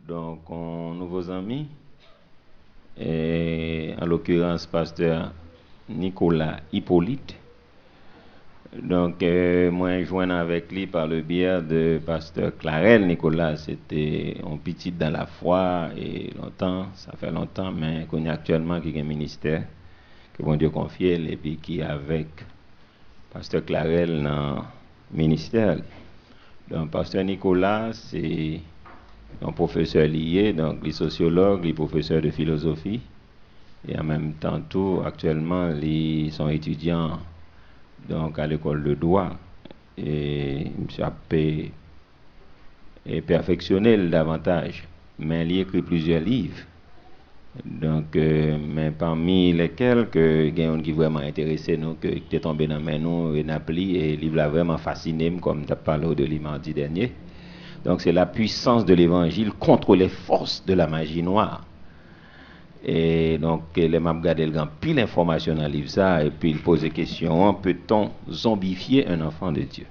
Donc, nouveaux amis, et en l'occurrence, pasteur Nicolas Hippolyte. Donc, moi, joint avec lui par le biais de pasteur Clarel Nicolas. C'était un petit dans la foi et longtemps, ça fait longtemps, mais qu'on est actuellement qui est un ministère que bon Dieu confie et puis qui est avec pasteur Clarel dans le ministère. Donc, pasteur Nicolas, c'est un professeur lié, donc les sociologues, les professeurs de philosophie, et en même temps, tout, actuellement, ils sont étudiants donc à l'école de droit. Et M. a perfectionné davantage, mais il écrit plusieurs livres. Donc, mais parmi lesquels, il y a un qui vraiment intéressé nous, qui est tombé dans mes nous, et le livre a vraiment fasciné, comme tu as parlé de lui mardi dernier. Donc, c'est la puissance de l'évangile contre les forces de la magie noire. Et donc, les m'a regardé le grand pile d'informations dans le livre, ça, et puis il pose des questions, peut-on zombifier un enfant de Dieu?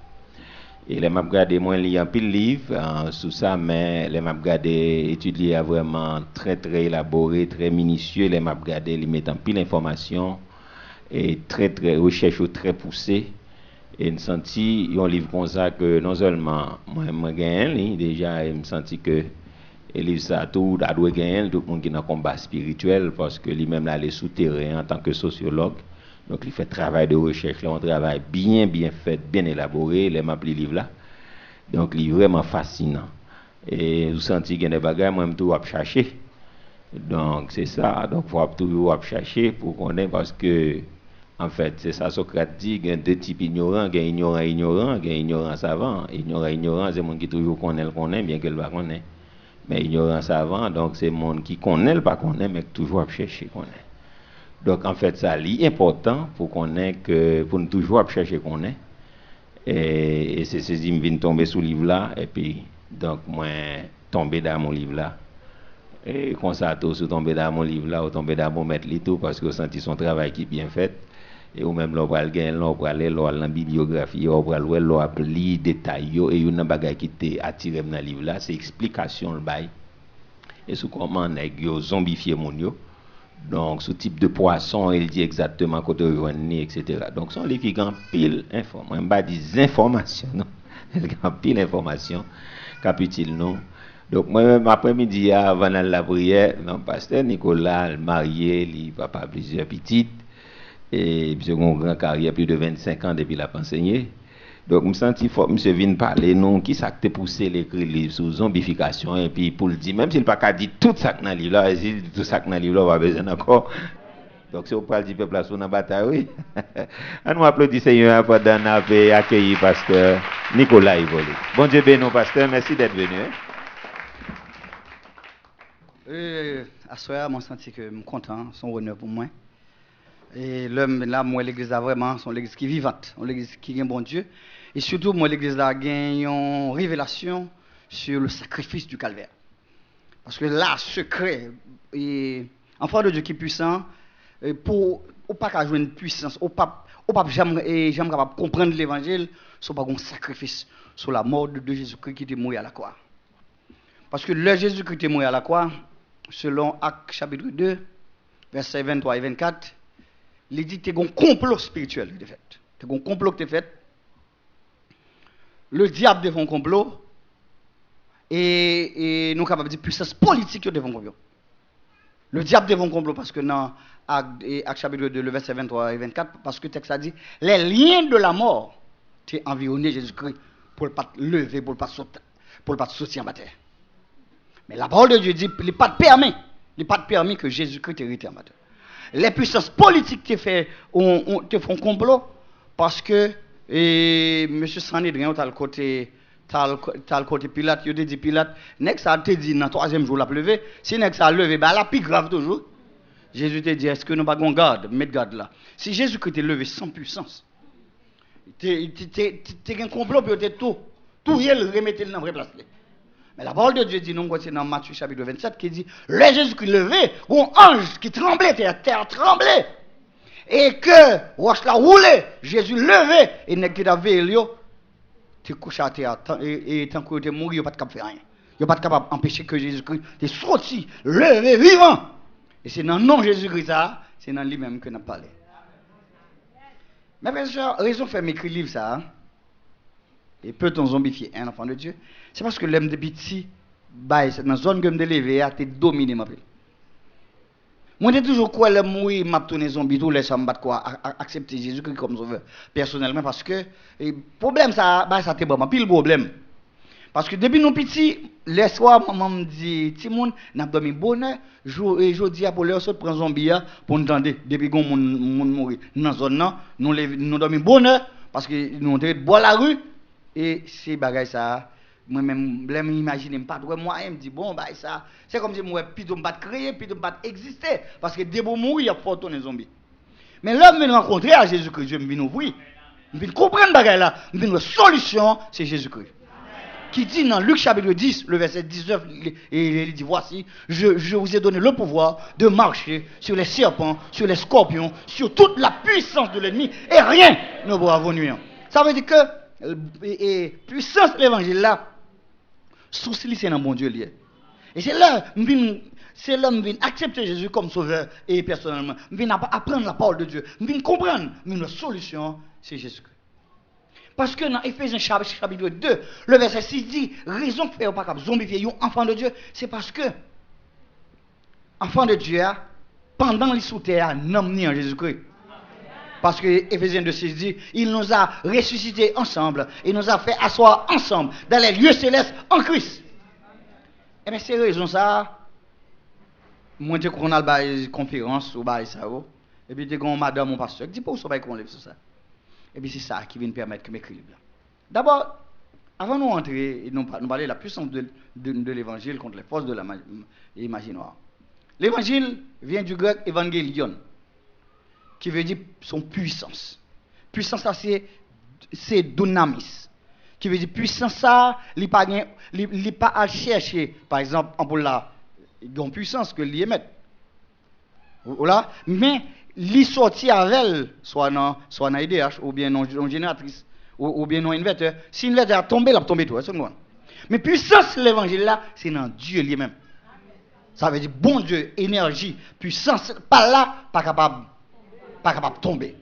Et les m'a regardé, moi, il y a un pile livre sous ça, mais les m'a regardé étudier vraiment très, très élaboré, très minutieux, les m'a regardé, ils mettent en pile d'informations, et très, très, recherche très poussée. Et me senti un livre comme ça que non seulement moi gagne déjà et me senti que et livre ça tout a doit gagner tout le monde qui dans combat spirituel parce que lui-même là les souterrain en tant que sociologue. Donc il fait travail de recherche là, un travail bien fait, bien élaboré, les m'a livre là. Donc il est vraiment fascinant. Et vous sentez qu'il y a des bagages moi même tout à chercher. Donc c'est ça, donc faut toujours chercher pour connaître parce que en fait, c'est ça Socrate dit, il y a deux types ignorants, il y a ignorant, il y a ignorant savant. Ignorant, c'est le monde qui toujours connaît, bien qu'elle ne pas connaît. Mais ignorant savant, donc c'est le monde qui connaît, pas connaît, mais toujours chercher connaît. Donc en fait, ça est important pour connaître que, pour nous toujours chercher connaît. Et c'est ce qui me vient tomber sous le livre là, et puis, donc moi, tomber dans mon livre là. Et quand ça tout sous tomber dans mon livre là, ou tomber dans mon maître tout, parce que vous sentez son travail qui est bien fait. Et ou même l'on va aller dans la bibliographie, on va aller l'on lire détails et une bagage qui t'est attiré dans le livre là, c'est explication le bail. Et sous comment nèg yo zombifier mon yo. Donc ce type de poisson, il dit exactement côté rejoindre etc. Donc son livre qui grand pile information, on pas des informations non. Il grand pile information capitule non. Donc moi-même après-midi avant la prière, non pasteur Nicolas marié, il papa plusieurs petites. Et monsieur a une grande carrière, plus de 25 ans depuis la enseigné. Donc, je me sens fort, monsieur vient parler, non, qui ça te poussé l'écrire livre sur zombification, et puis pour le dire, même s'il n'a pas dit tout ça dans le livre là, et tout ça dans le livre là, on va besoin encore. Donc, si on parle du peuple là, sur la bataille, oui. On nous applaudit, Seigneur, pour accueillir pasteur Nicolas Hippolyte. Bon Dieu béni, pasteur, merci d'être venu. À ce soir, je me sens que je suis content, c'est un honneur pour moi. Et là, moi, l'église là, vraiment, c'est une église qui est vivante, une église qui est un bon Dieu. Et surtout, moi, l'église là, gagne une révélation sur le sacrifice du calvaire. Parce que là, secret, et enfant de Dieu qui est puissant, pour ne pas jouer une puissance, ou pas jamais capable de comprendre l'évangile, ce n'est pas un sacrifice sur la mort de Jésus-Christ qui était mort à la croix. Parce que le Jésus-Christ est mort à la croix, selon Actes chapitre 2, versets 23 et 24, il dit que tu as un complot spirituel qui est fait. Tu as un complot qui est fait. Le diable devant un complot. Et nous sommes capables de dire puissance politique devant un complot. Le diable devant un complot parce que dans Actes chapitre 2, le verset 23 et 24, parce que le texte a dit les liens de la mort t'ont environné Jésus-Christ pour ne pas te lever, pour ne pas te sortir en terre. Mais la parole de Dieu dit il n'est pas permis que Jésus-Christ t'hérite en terre. Les puissances politiques te font un complot parce que M. Sanhedrin t'as le côté Pilate, il dit Pilate, nek ça te dit dans le troisième jour la pleuvé, si nek ça levé, bah la plus grave toujours. Jésus te dit est-ce que nous pas gon garde, mettre garde là. Si Jésus-Christ te levé sans puissance, t'es un complot pour te tout il remettre dans la vraie place. Mais la parole de Dieu dit, nous continuons dans Matthieu chapitre 27, qui dit, le Jésus-Christ levé, un ange qui tremblait, terre tremblait, et que, roche la roulé, Jésus levé, et n'est-ce qu'il a veillé, tu couché à terre, et tant que tu es mort, tu n'as pas de faire rien. Ils pas capable d'empêcher que Jésus-Christ est sorti, levé, vivant. Et c'est dans le nom de Jésus-Christ, c'est dans lui-même que nous parlons. Mais bien sûr, raison fait m'écrire livre ça. Et peut-on zombifier un enfant de Dieu? C'est parce que l'homme de petit, dans la zone que je me levé, a été dominé. Moi, j'ai toujours quoi le mourir, m'a tourné zombie, tout les sommes quoi, accepter Jésus-Christ comme sauveur. Personnellement, parce que, le problème, ça te bon, pile problème. Parce que depuis nous petits, les soirs, maman me dit, Timoun, n'a dormi bonheur, et je dis à pour les autres, prendre zombie pour nous entendre, depuis qu'on mourir dans la zone, nous dormi bonheur, parce que nous devons boire la rue, et ces bagages ça, moi-même, je m'imagine pas trop, moi, je me dis, bon, bah, ça, c'est comme si moi, plutôt pas créer, plutôt pas exister, parce que dès que mourir, il y a fort tourner zombie. Mais là, je me rencontrer à Jésus-Christ, je me viens ouvrir, je viens comprendre bagages là, je viens la solution, c'est Jésus-Christ. Qui dit dans Luc chapitre 10, le verset 19, il dit, voici, je vous ai donné le pouvoir de marcher sur les serpents, sur les scorpions, sur toute la puissance de l'ennemi, et rien ne pourra vous nuire. Ça veut dire que, puissance de l'évangile là, souci c'est dans mon Dieu lié. Et c'est là, je viens accepter Jésus comme sauveur, et personnellement, je viens apprendre la parole de Dieu, je viens comprendre, mais la solution, c'est Jésus-Christ. Parce que dans Éphésiens chapitre 2, le verset 6 dit, raison que pas capable zombifier un enfant de Dieu, c'est parce que enfant de Dieu, pendant les sous terre, nommé en Jésus-Christ. Parce que Éphésiens 2, 6 dit, il nous a ressuscités ensemble, il nous a fait asseoir ensemble dans les lieux célestes en Christ. Et bien c'est raison ça, moi je qu'on a une conférence ou ça, et puis je dis madame mon pasteur, dis pas où ça va qu'on lève sur ça. Et puis c'est ça qui vient permettre que m'écrire. D'abord, avant de nous entrer, nous parler de la puissance de l'évangile contre les forces de l'imaginaire. L'évangile vient du grec évangélion, qui veut dire son puissance. Puissance, ça c'est dunamis, qui veut dire puissance, ça, il n'est pas à chercher, par exemple, en pour la puissance que l'y émet. Voilà, mais li sorti avec elle, soit dans IDH, ou bien non génératrice, ou bien non inverteur. Si l'inverteur a tombé, il a tombé tout. Mais puissance de l'évangile là, c'est dans Dieu lui-même. Ça veut dire bon Dieu, énergie, puissance, pas là, pas capable de tomber.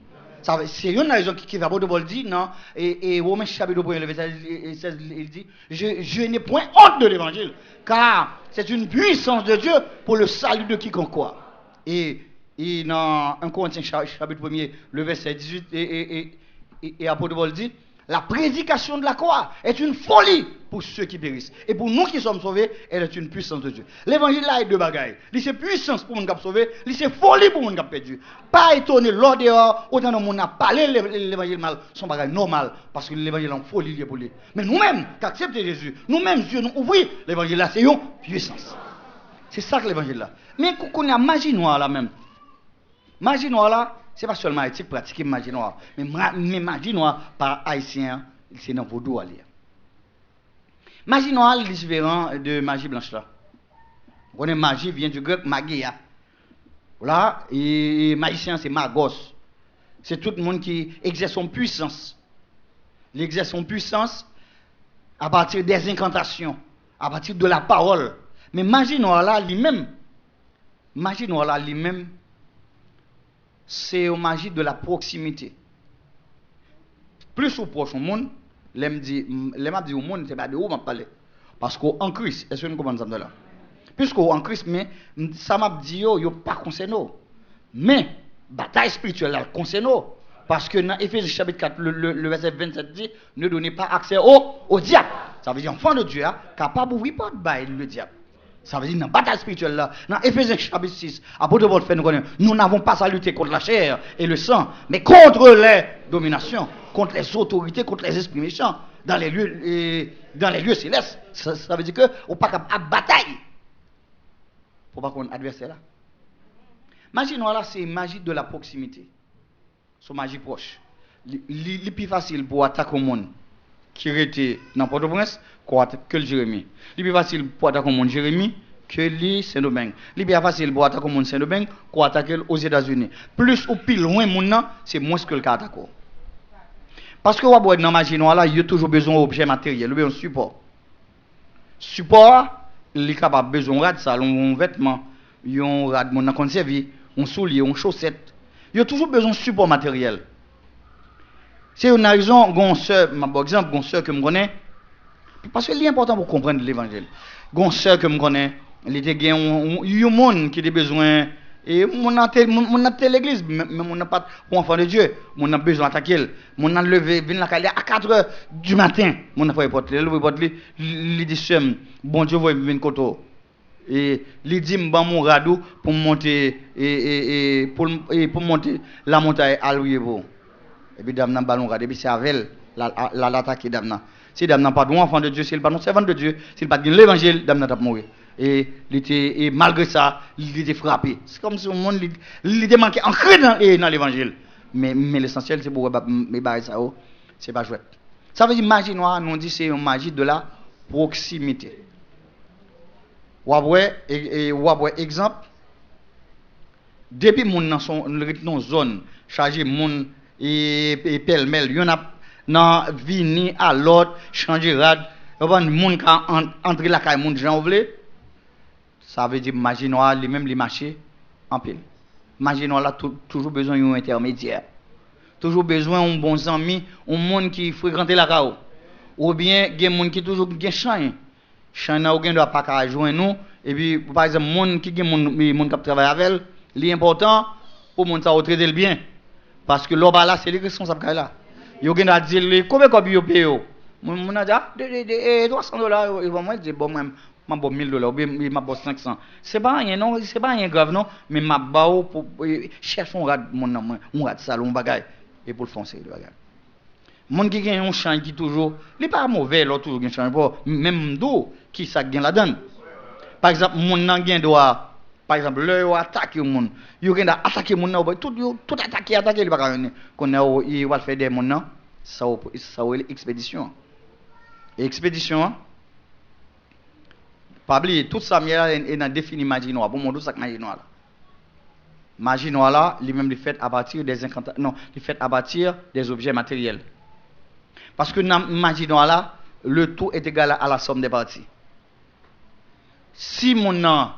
C'est une raison qui va beaucoup dire, non, et Romains chapitre 1, le verset 16, il dit, je n'ai point honte de l'évangile, car c'est une puissance de Dieu pour le salut de quiconque croit. Et dans 1 Corinthiens chapitre 1, le verset 18, et apôtre Paul dit, la prédication de la croix est une folie pour ceux qui périssent. Et pour nous qui sommes sauvés, elle est une puissance de Dieu. L'évangile là est deux bagailles. C'est puissance pour nous qui sommes sauvés, c'est folie pour nous qui sommes perdus. Pas étonné, l'ordre dehors, autant de monde a parlé l'évangile mal, son bagage normal, parce que l'évangile est en folie pour lui. Mais nous-mêmes, qui acceptons Jésus, nous-mêmes, Dieu nous ouvre, l'évangile là, c'est une puissance. C'est ça que l'évangile là. Mais qu'on a magie noire là même. Magie noire là, c'est pas seulement éthique pratiquer magie noire, mais magie noire par haïtien, c'est dans vaudou à lire. Magie noire est différent de magie blanche là. On connaît magie vient du grec magia. Voilà, et magicien c'est magos. C'est tout le monde qui exerce son puissance. Il exerce son puissance à partir des incantations, à partir de la parole. Mais magie noire là lui-même, c'est une magie de la proximité. Plus au proche au monde, l'aime dit au monde, c'est pas de où m'a parlé. Parce qu'en Christ, est-ce que nous comprenons ça là? Puisqu'en Christ, mais ça m'a dit yo pas concerné. Mais bataille spirituelle là concerné. Parce que dans Éphésiens chapitre 4, le verset 27 dit, ne donnez pas accès au diable. Ça veut dire enfant de Dieu, capable d'ouvrir porte bail le diable. Ça veut dire dans la bataille spirituelle là, dans Éphésiens chapitre 6, apôtre Paul fait nous connaître, nous n'avons pas à lutter contre la chair et le sang, mais contre les dominations, contre les autorités, contre les esprits méchants, dans les lieux célestes. Ça veut dire que on pas capable de bataille pour pas qu'on adversaire là. Magie noire là, c'est magie de la proximité. C'est magie proche. Le plus facile pour attaquer au monde qui était dans Port-au-Prince que le Jérémie. Il est plus facile pour attaquer le monde Jérémie que le Saint-Domingue. Il est plus facile pour attaquer le monde Saint-Domingue qu'on attaquer aux États-Unis. Plus ou plus loin monde c'est moins que le cas attaquer. Parce que dans la magie noire là, il y a toujours besoin d'objets matériels, il y a un support. Support, il est capable besoin de rad salon, un vêtement, un rad mon conservé, un soulier, un chaussette. Il a toujours besoin de support matériel. C'est une raison, par exemple, une sœur que je connais, parce que c'est important pour comprendre l'évangile. Une sœur que je connais, il y a un monde qui a besoin, et mon a l'église, mais on n'a pas pour enfant de Dieu, on a besoin d'attaquer, on a levé, vient la caille à 4 h du matin, on a fait porte, il dit bon Dieu va venir koto. Et il dit m'ban mon radou pour monter pour monter la montagne à Louisville. Et puis dame nan ballon radé, puis c'est avec la l'attaquer dame nan. Si dame nan pas bon enfant de Dieu, s'il pas non servant de Dieu, s'il pas l'évangile, dame nan t'a mourir. Et malgré ça, il était frappé. C'est comme si le monde il était manqué ancré dans l'évangile. Mais l'essentiel c'est pour mes bails ça c'est pas jouet. Ça veut dire magie noire, nous dit c'est une magie de la proximité. Exemple, depuis moun dans son zone chargé moun et pêle-mêle, y en a dans vini à l'autre changer rad, moun ka entrer la caille moun Jean vle. Ça veut dire magie noire lui même les marché en pile. Magie noire là toujours besoin d'un intermédiaire. Toujours besoin d'un bon ami, un monde qui fréquente la caille. Ou bien gen moun qui toujours gen chan. Chan ou gen doit pas ka joindre nous et puis par exemple moun qui gen moun qui travaille avec elle, l'important pour moun ça traiter le bien parce que l'oba là c'est les responsables là. Yo gen a dire combien combien yo paye yo. Moun a dit $300 ils vont moi dire bon m'a bon $1000 ou bien m'a bon 500. C'est pas rien non, c'est pas rien grave non, mais m'a ba pour chercher un rad mon nan on rad salon bagay et pour le foncer le bagay. Moun qui gen un champ qui toujours, il pas mauvais là toujours gen champ pas même d'eau qui ça gen la donne. Par exemple moun nan gen doit par exemple le yo attaquer moun, yo gen attaquer moun nan tout attaquer il pas gagner. Qu'on il va faire des moun nan ça expédition. Et expédition pas oublier tout ça est dans défini magie noire pour monde ça magie noire là. Magie noire là, lui-même il fait à partir des incantations non, il fait à partir des objets matériels. Parce que dans magie noire là, le tout est égal à la somme des parties. Si mon nom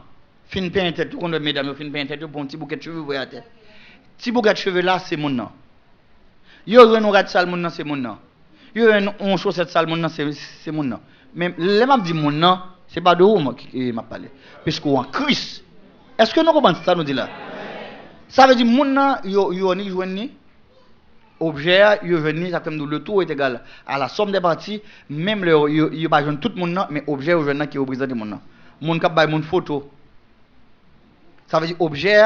fin peint tête, tout le mesdames fin peint tête pour un petit bouquet de cheveux à tête. Petit bouquet de cheveux là, c'est mon nom. Yo un rat sale mon nom, c'est mon nom. Yo un chaussette sale mon nom, c'est mon nom. Mais les m'a dit mon nom, c'est pas de où qui m'a parlé. Parce qu'en Christ. Est-ce que nous comprenons ça nous dit là? Ça veut dire mon nom yo ni joindre objet, il venu ça comme le tout est égal à la somme des parties, même le il pas joindre tout le monde mais objet au joindre qui représente mon nom. Mon cap bail mon photo. Ça veut dire objet,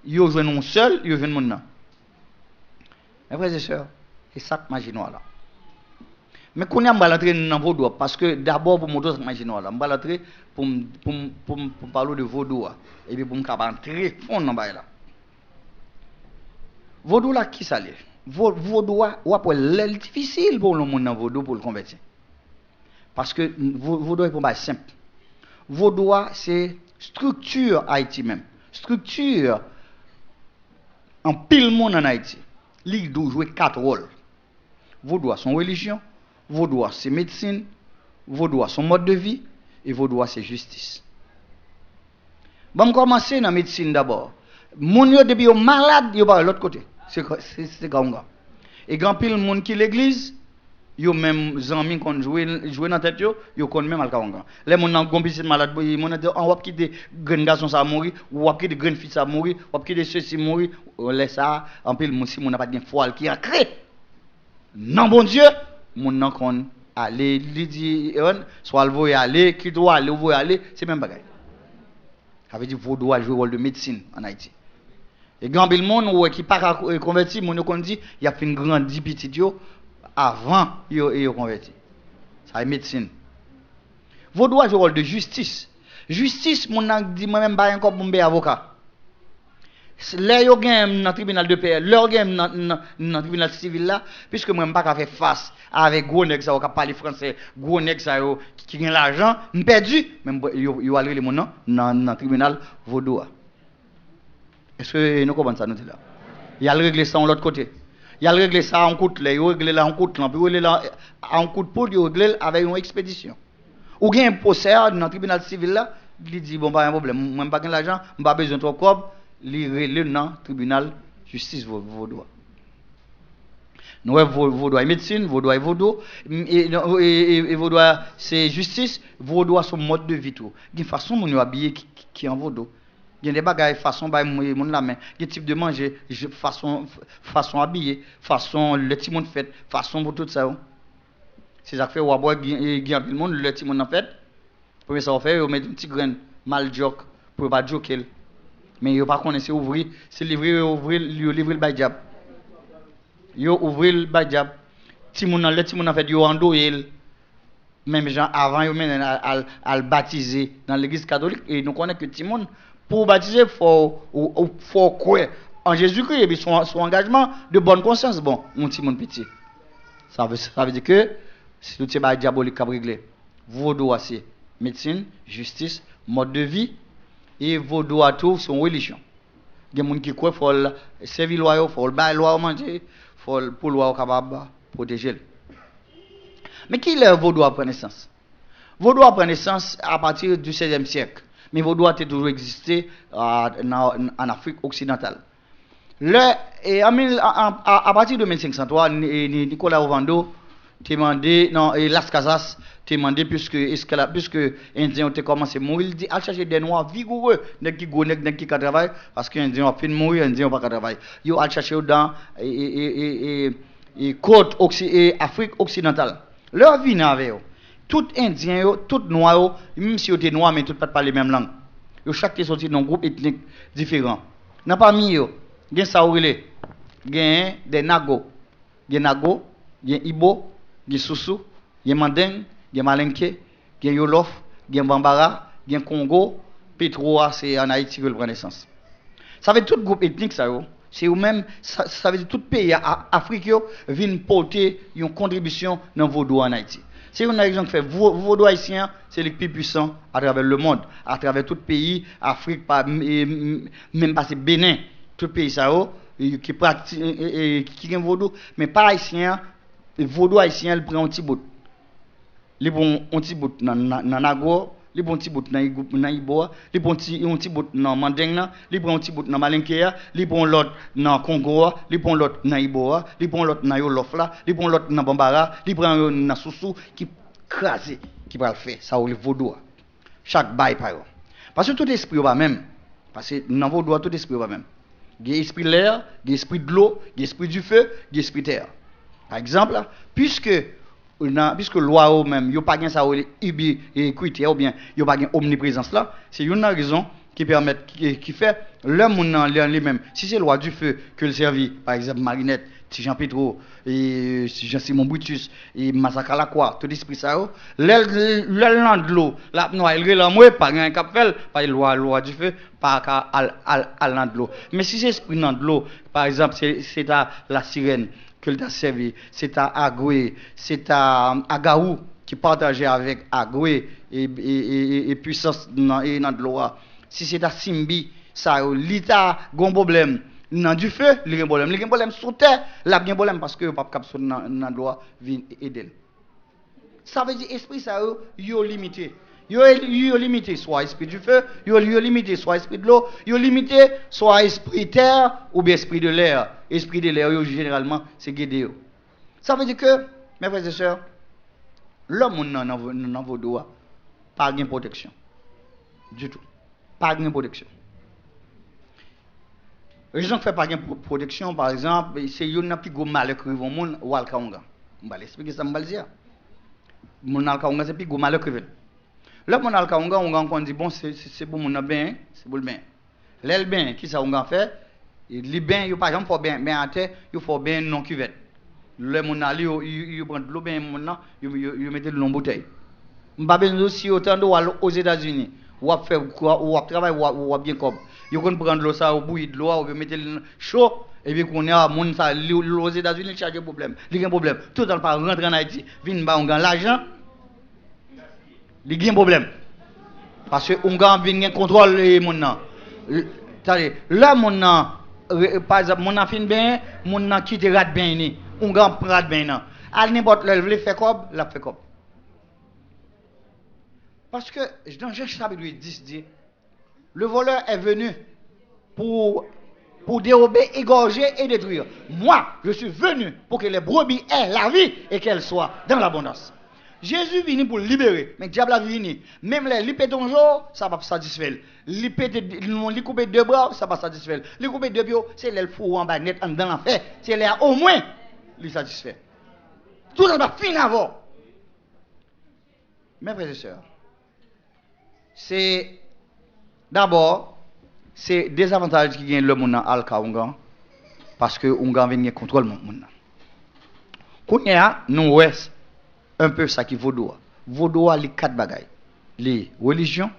il joindre un seul, il joindre mon nom. Mes frères et sœurs, c'est ça que magie noire là. Mais qu'on a l'entrer dans vaudou parce que d'abord pour montrer cette magie noire là, on va l'entrer pour parler de vaudou et puis pour me capable entrer fond dans bail là. Vaudou là qui ça l'est? Vaudou ou après l'aile difficile pour le monde dans vaudou pour le convertir. Parce que vaudou est pour pas simple. Vaudou c'est structure Haïti même. Structure en pile monde en Haïti. Il doit jouer 4 rôles. Vaudou son religion, vaudou c'est médecine, vaudou son mode de vie et vaudou c'est justice. Bon commencer dans médecine d'abord. Moun yo depuis yo malade, yo par l'autre côté. C'est grand. Et grand pile monde qui l'église, yo même zanmi kon jouer dans tête yo kon même al kaonga. Les moun nan gon petit malade, moun on va quitter grand garçon ça mourir, ou va quitter grand fille ça mourir, ou va quitter ceci mourir, on laisse ça en pile moun si moun n'a pas de foi qui ancré. Non bon Dieu, moun nan kon aller li dit soit le voyer aller, qui doit aller, voyer aller, c'est même bagaille. Ça veut dire vaudou a jouer rôle de médecine en Haïti. Et grand pile monde qui pas converti, moun kon dit il a fait une grande petit yo avant yo converti. Ça est médecine. Vaudou a joué rôle de justice. Justice mon nan dit moi même pas encore pour m'be avocat. Là yo gen dans tribunal de paix, leur gen dans tribunal civil là puisque moi même pas faire face avec gros nèg ça qui parler français, gros nèg ça qui gagne l'argent, m perdu même yo aller les mon dans tribunal vaudou. Est-ce que nous comprenons ça nous dit là? Il a régler ça de l'autre côté. Il a réglé ça en coup de lait, il a réglé là en coup de lampe, il a réglé là en coup de poule, il a réglé avec une expédition. Ou bien un procès dans le tribunal civil là, il dit bon pas un problème, moi pas l'argent, pas besoin de trop cob, il relève dans le tribunal justice vos droits. Nous vos droits médecine, vos droits et vos droits c'est justice, vos droits sont mode de vie tout. Il y a une façon de nous habiller qui en vos droits. Il y a des bagages façon ba mon la main, il y a type de manger, façon habiller, façon le petit monde fait, façon pour tout ça. C'est ça que fait ou boire le monde le petit monde en fait. Premier ça fait on met une petite graine mal joke pour pas joker. Mais yo pas connaître c'est ouvrir, c'est livrer le bajab. Yo ouvrir le bajab. Ti moun le ti moun en fait yo endoyer. Même gens avant yo men al baptiser dans l'église catholique et nous connaissons que ti moun pour baptiser faut croire en Jésus-Christ et puis son engagement de bonne conscience bon mon ti moun petit. Ça veut dire que c'est tout c'est diabolique qui a réglé. Vos droits c'est médecine, justice, mode de vie et vos droits tout sont religion. Il y a des gens qui croient faut servir loi, faut le bail loi manger, faut pour loi capable protéger. Mais qui est vos droits prennent naissance? Vos droits prennent naissance à partir du 16e siècle. Mais vos droits ont toujours existé en Afrique occidentale. À partir de 1503, Nicolas Ovando a demandé, non, et Las Casas a demandé, puisque les Indiens ont commencé à mourir, il dit, à chercher des Noirs vigoureux, qui travaillent, parce que les Indiens ont fini de mourir, les Indiens n'ont pas travailler. Ils ont cherché dans côte Afrique occidentale. Leur vie n'avait pas. Tout Indien, tout Noir, même si ils étaient noirs, mais tous pas parler la même langue. Chacun sorti dans un groupe ethnique différent. Dans parmi eux, il y a des Nago, il y a Nago, il y a Ibo, il y a Soussou, il y a Mandeng, il y a Malinké, il y a Yolof, il y a Bambara, il y a Congo, Petroa, c'est en Haïti que le prend naissance. Ça veut dire tout groupe ethnique, c'est ou même, ça veut dire tout pays africain vient porter une contribution dans vos droits en Haïti. C'est une raison qui fait vos droits haïtiens, c'est les plus puissants à travers le monde, à travers tout pays, Afrique, même pas c'est Bénin, tout pays ça qui pratique, qui ont vos droits, mais pas haïtiens, vos droits haïtiens, ils prennent un petit bout. Ils prennent un petit bout dans Nago, ils prennent un petit bout dans Iboa, ils prennent un petit bout dans Mandeng, ils prennent un petit bout dans Malinkéa, ils prennent l'autre dans Congo, ils prennent l'autre dans Iboa, ils prennent l'autre dans Yolof là, ils prennent l'autre dans Bambara, ils prennent dans Soussou qui crasé qui va le faire ça ou le vaudou. Chaque bail par eux. Parce que tout esprit va même parce que dans vaudou tout esprit va même. Il y a l'esprit de l'air, il y a l'esprit de l'eau, il y a l'esprit du feu, il y a l'esprit de terre. Par exemple, puisque loi même, il n'y a pas de ça équité ou bien il n'y a pas de omniprésence là, c'est une raison qui permet, qui fait le monde lui-même. Si c'est loi du feu que le servit, par exemple Marinette, si Jean Petro, et si Jean-Simon Brutus, et Massacre la Croix, tout l'esprit ça, le land de l'eau, la noix, il est pas un capel, pas loi du feu, pas à land de l'eau. Mais si c'est l'esprit de l'eau, par exemple, c'est la sirène que le servi, c'est à Agoué, c'est à Agaou qui partageait avec Agoué et puissance dans de l'eau. Si c'est à Simbi, ça l'État a un problème dans du feu, il y a un problème. Il y a un problème sur terre, il y a un problème parce que le pape cap dans l'eau vient aider. Ça veut dire esprit ça yo limité. Yo limité soit esprit du feu, yo limité soit esprit de l'eau, yo limité soit esprit terre ou bien esprit de l'air. Esprit de l'air généralement c'est guédé. Ça veut dire que mes frères et sœurs, l'homme dans vos doigts pas de protection du tout. Pas de protection. Les gens qui ne font pas de protection, par exemple, c'est un plus gros malheur qui vont moun ou al kaonga. Je vais l'expliquer ça, je vais le dire. Mon al kaonga c'est plus gros malheur qui vont. Là, mon al kaonga, on dit bon, c'est pour mon bien, c'est pour le bien. L'aile bien, qui ça on va faire? Les bains, il par exemple faut bien à terre, il faut bien non cuvette. Le mon ali, il prend de l'eau bien mon là, il mettait de l'eau bouteille. M'pas aussi autant d'eau aux États-Unis. Ou à faire quoi, ou à travailler, ou à bien comme. Ils vont prendre l'eau ça, au bouillir de l'eau, ou mettre chaud, et puis qu'on est à mon ça, aux États-Unis, il cherche un problème. Il y a un problème. Tout le temps, pas rentrer en Haïti, vient on gagne l'argent, il y a un problème. Parce qu'on gagne un contrôle et mon nom. Là, mon nom, par exemple, mon nom fin bien, mon nom quitte rat bien, on gagne rat bien. À n'importe quel veut faire comme, la fait comme. Parce que dans Jean chapitre 10 dit, le voleur est venu pour dérober, égorger et détruire. Moi, je suis venu pour que les brebis aient la vie et qu'elles soient dans l'abondance. Jésus est venu pour libérer, mais le diable a venu. Même les lipé ton jour, ça va pas satisfaire. Li couper deux bras, ça va pas satisfaire. Li couper deux pieds, c'est le fou en bas net dans l'enfer. C'est là au moins, lui satisfait. Tout ça va finir avant. Mes frères et sœurs, c'est d'abord, c'est des avantages qui gagnent le monde dans Alka parce que on gagne contrôle le monde. Quand nous voyons un peu ça qui vaut droit. Vaut droit les quatre bagailles. Les religions,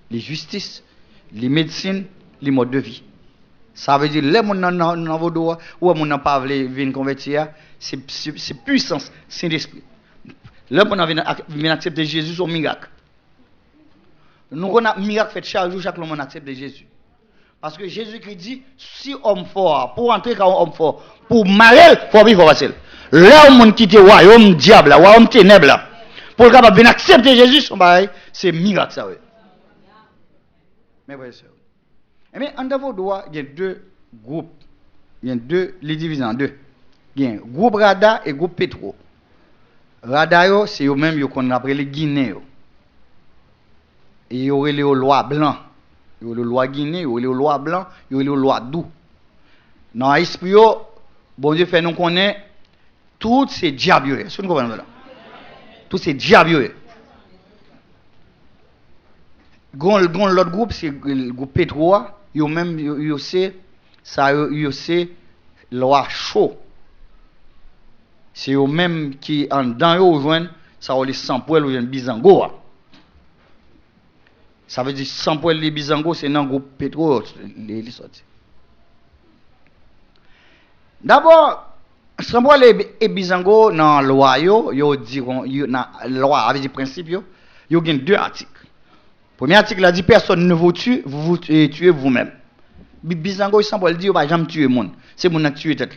les justices, les médecines, les modes de vie. Ça veut dire les monde dans vaut droit ou mon n'a pas venir convertir, c'est puissance, c'est l'esprit. Le monde vient accepter Jésus son miracle. Nous on a miracle fait chaque jour, chaque homme accepte Jésus. Parce que Jésus qui dit si homme fort pour entrer quand homme fort pour marrer, faut vivre facile. Là où on quitte le royaume diable, le royaume ténèbres, pour le capable bien accepter Jésus, c'est miracle ça. Mais oui, c'est mais en devant droit, il y a deux groupes. Il y a deux, les divisés en deux. Il y a un groupe Rada et groupe Petro. Rada, c'est eux-mêmes qu'on appelle les Guinéens. Et il y aurait les lois blancs. Il y aurait les lois Guinée, il y aurait les lois blancs, il y aurait les lois doux. Dans l'esprit, bon Dieu fait nous connaître toutes ces diables. Est-ce que nous comprenons là? Tous ces diables. L'autre groupe, c'est le groupe Petro. Ils même, ils c'est loi chaud. C'est eux même qui en dedans ils joignent ça les sans poil ou bizango. Ça veut dire sans poil les bizango c'est dans le groupe Petro les sorti. D'abord sans poil et bizango dans loi yo dit dans loi avec des principes yo gagne deux articles. Premier article a dit personne ne vous tue, vous tuez vous-même. Bizango sans poil dit yo pas jamais tuer monde, c'est mon qui tuer tête.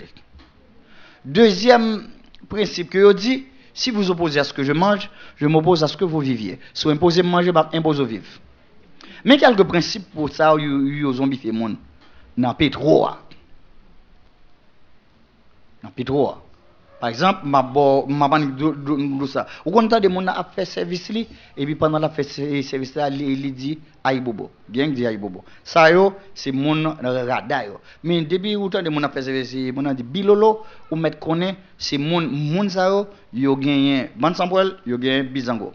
Deuxième principe que je dis, si vous opposez à ce que je mange, je m'oppose à ce que vous viviez. Si vous imposez à manger, je impose au vivre. Mais quelques principes pour ça, vous zombifiez le monde. Dans Petro. Dans Petro. Par exemple, je ça. Vous comprenez des gens qui fait service et puis pendant la fait service là, il dit aïbobo. Bien que dit aïbobo. Ça c'est mon radar. Mais depuis où tant de gens fait service, mon dit bilolo ou mettre connaît, c'est mon ça yo gagné ban sampoel, yo gagné bizango.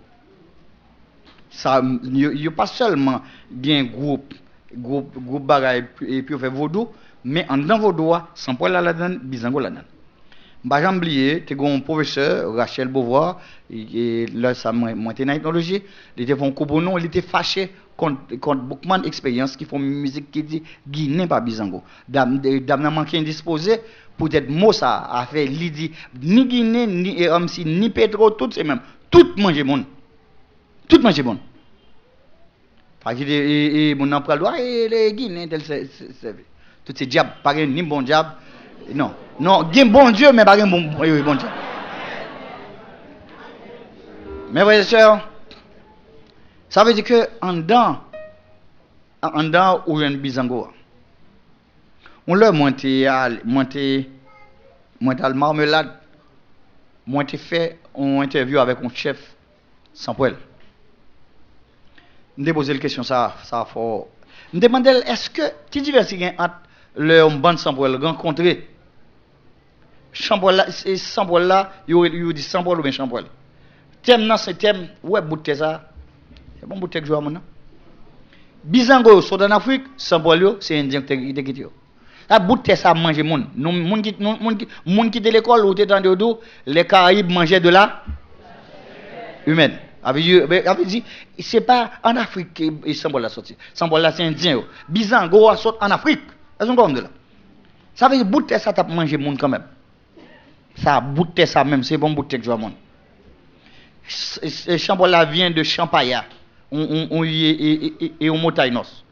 Ça yo pas seulement bien groupe bagaille et puis fait vaudou, mais en dans vaudou, sampoel là-dedans, bizango là-dedans. Bah j'ai oublié, tu as un professeur Rachel Beauvoir et là ça moi dans ethnologie, il était von Kobono, il était fâché contre Bookman Experience qui font musique qui dit Guinée pas bizango. Dame n'a manqué indisposé peut-être mot ça a fait il dit ni Guinée ni Ramsi ni Petro tout c'est même tout manger bon. Tout manger bon. Parce que et mon emploi et les Guinéens tel c'est tout ces diable pas ni bon diable. Non, il y a bon Dieu, mais pas un bon Dieu. Mes frères et sœurs, ça veut dire que en dedans où il y a un bizango, on leur monté à marmelade, monté fait une interview avec un chef sans poil. Je me posé la question, ça fort. Je me demandais, est-ce que tu dis entre le bande sans poil rencontré? Champoil là, il dit champoil ou bien champoil. Thème là, c'est thème, ouais, bout ça. C'est bon bout de joueur maintenant. Bizango, sont en Afrique, champoil, c'est indien qui te quitte. La bout de ça mange monde. Moun qui de l'école ou dans de dos, les Caraïbes mangeaient de la humaine. Avait dit, c'est pas en Afrique que champoil là sorti. Champoil là, c'est indien. Bizango sort en Afrique. Est-ce qu'on de là? Ça veut dire bout de ça t'a mangé monde quand même. Ça boutte ça même, c'est bon boutte que je vois. Champola vient de Champaya, et au Montainos.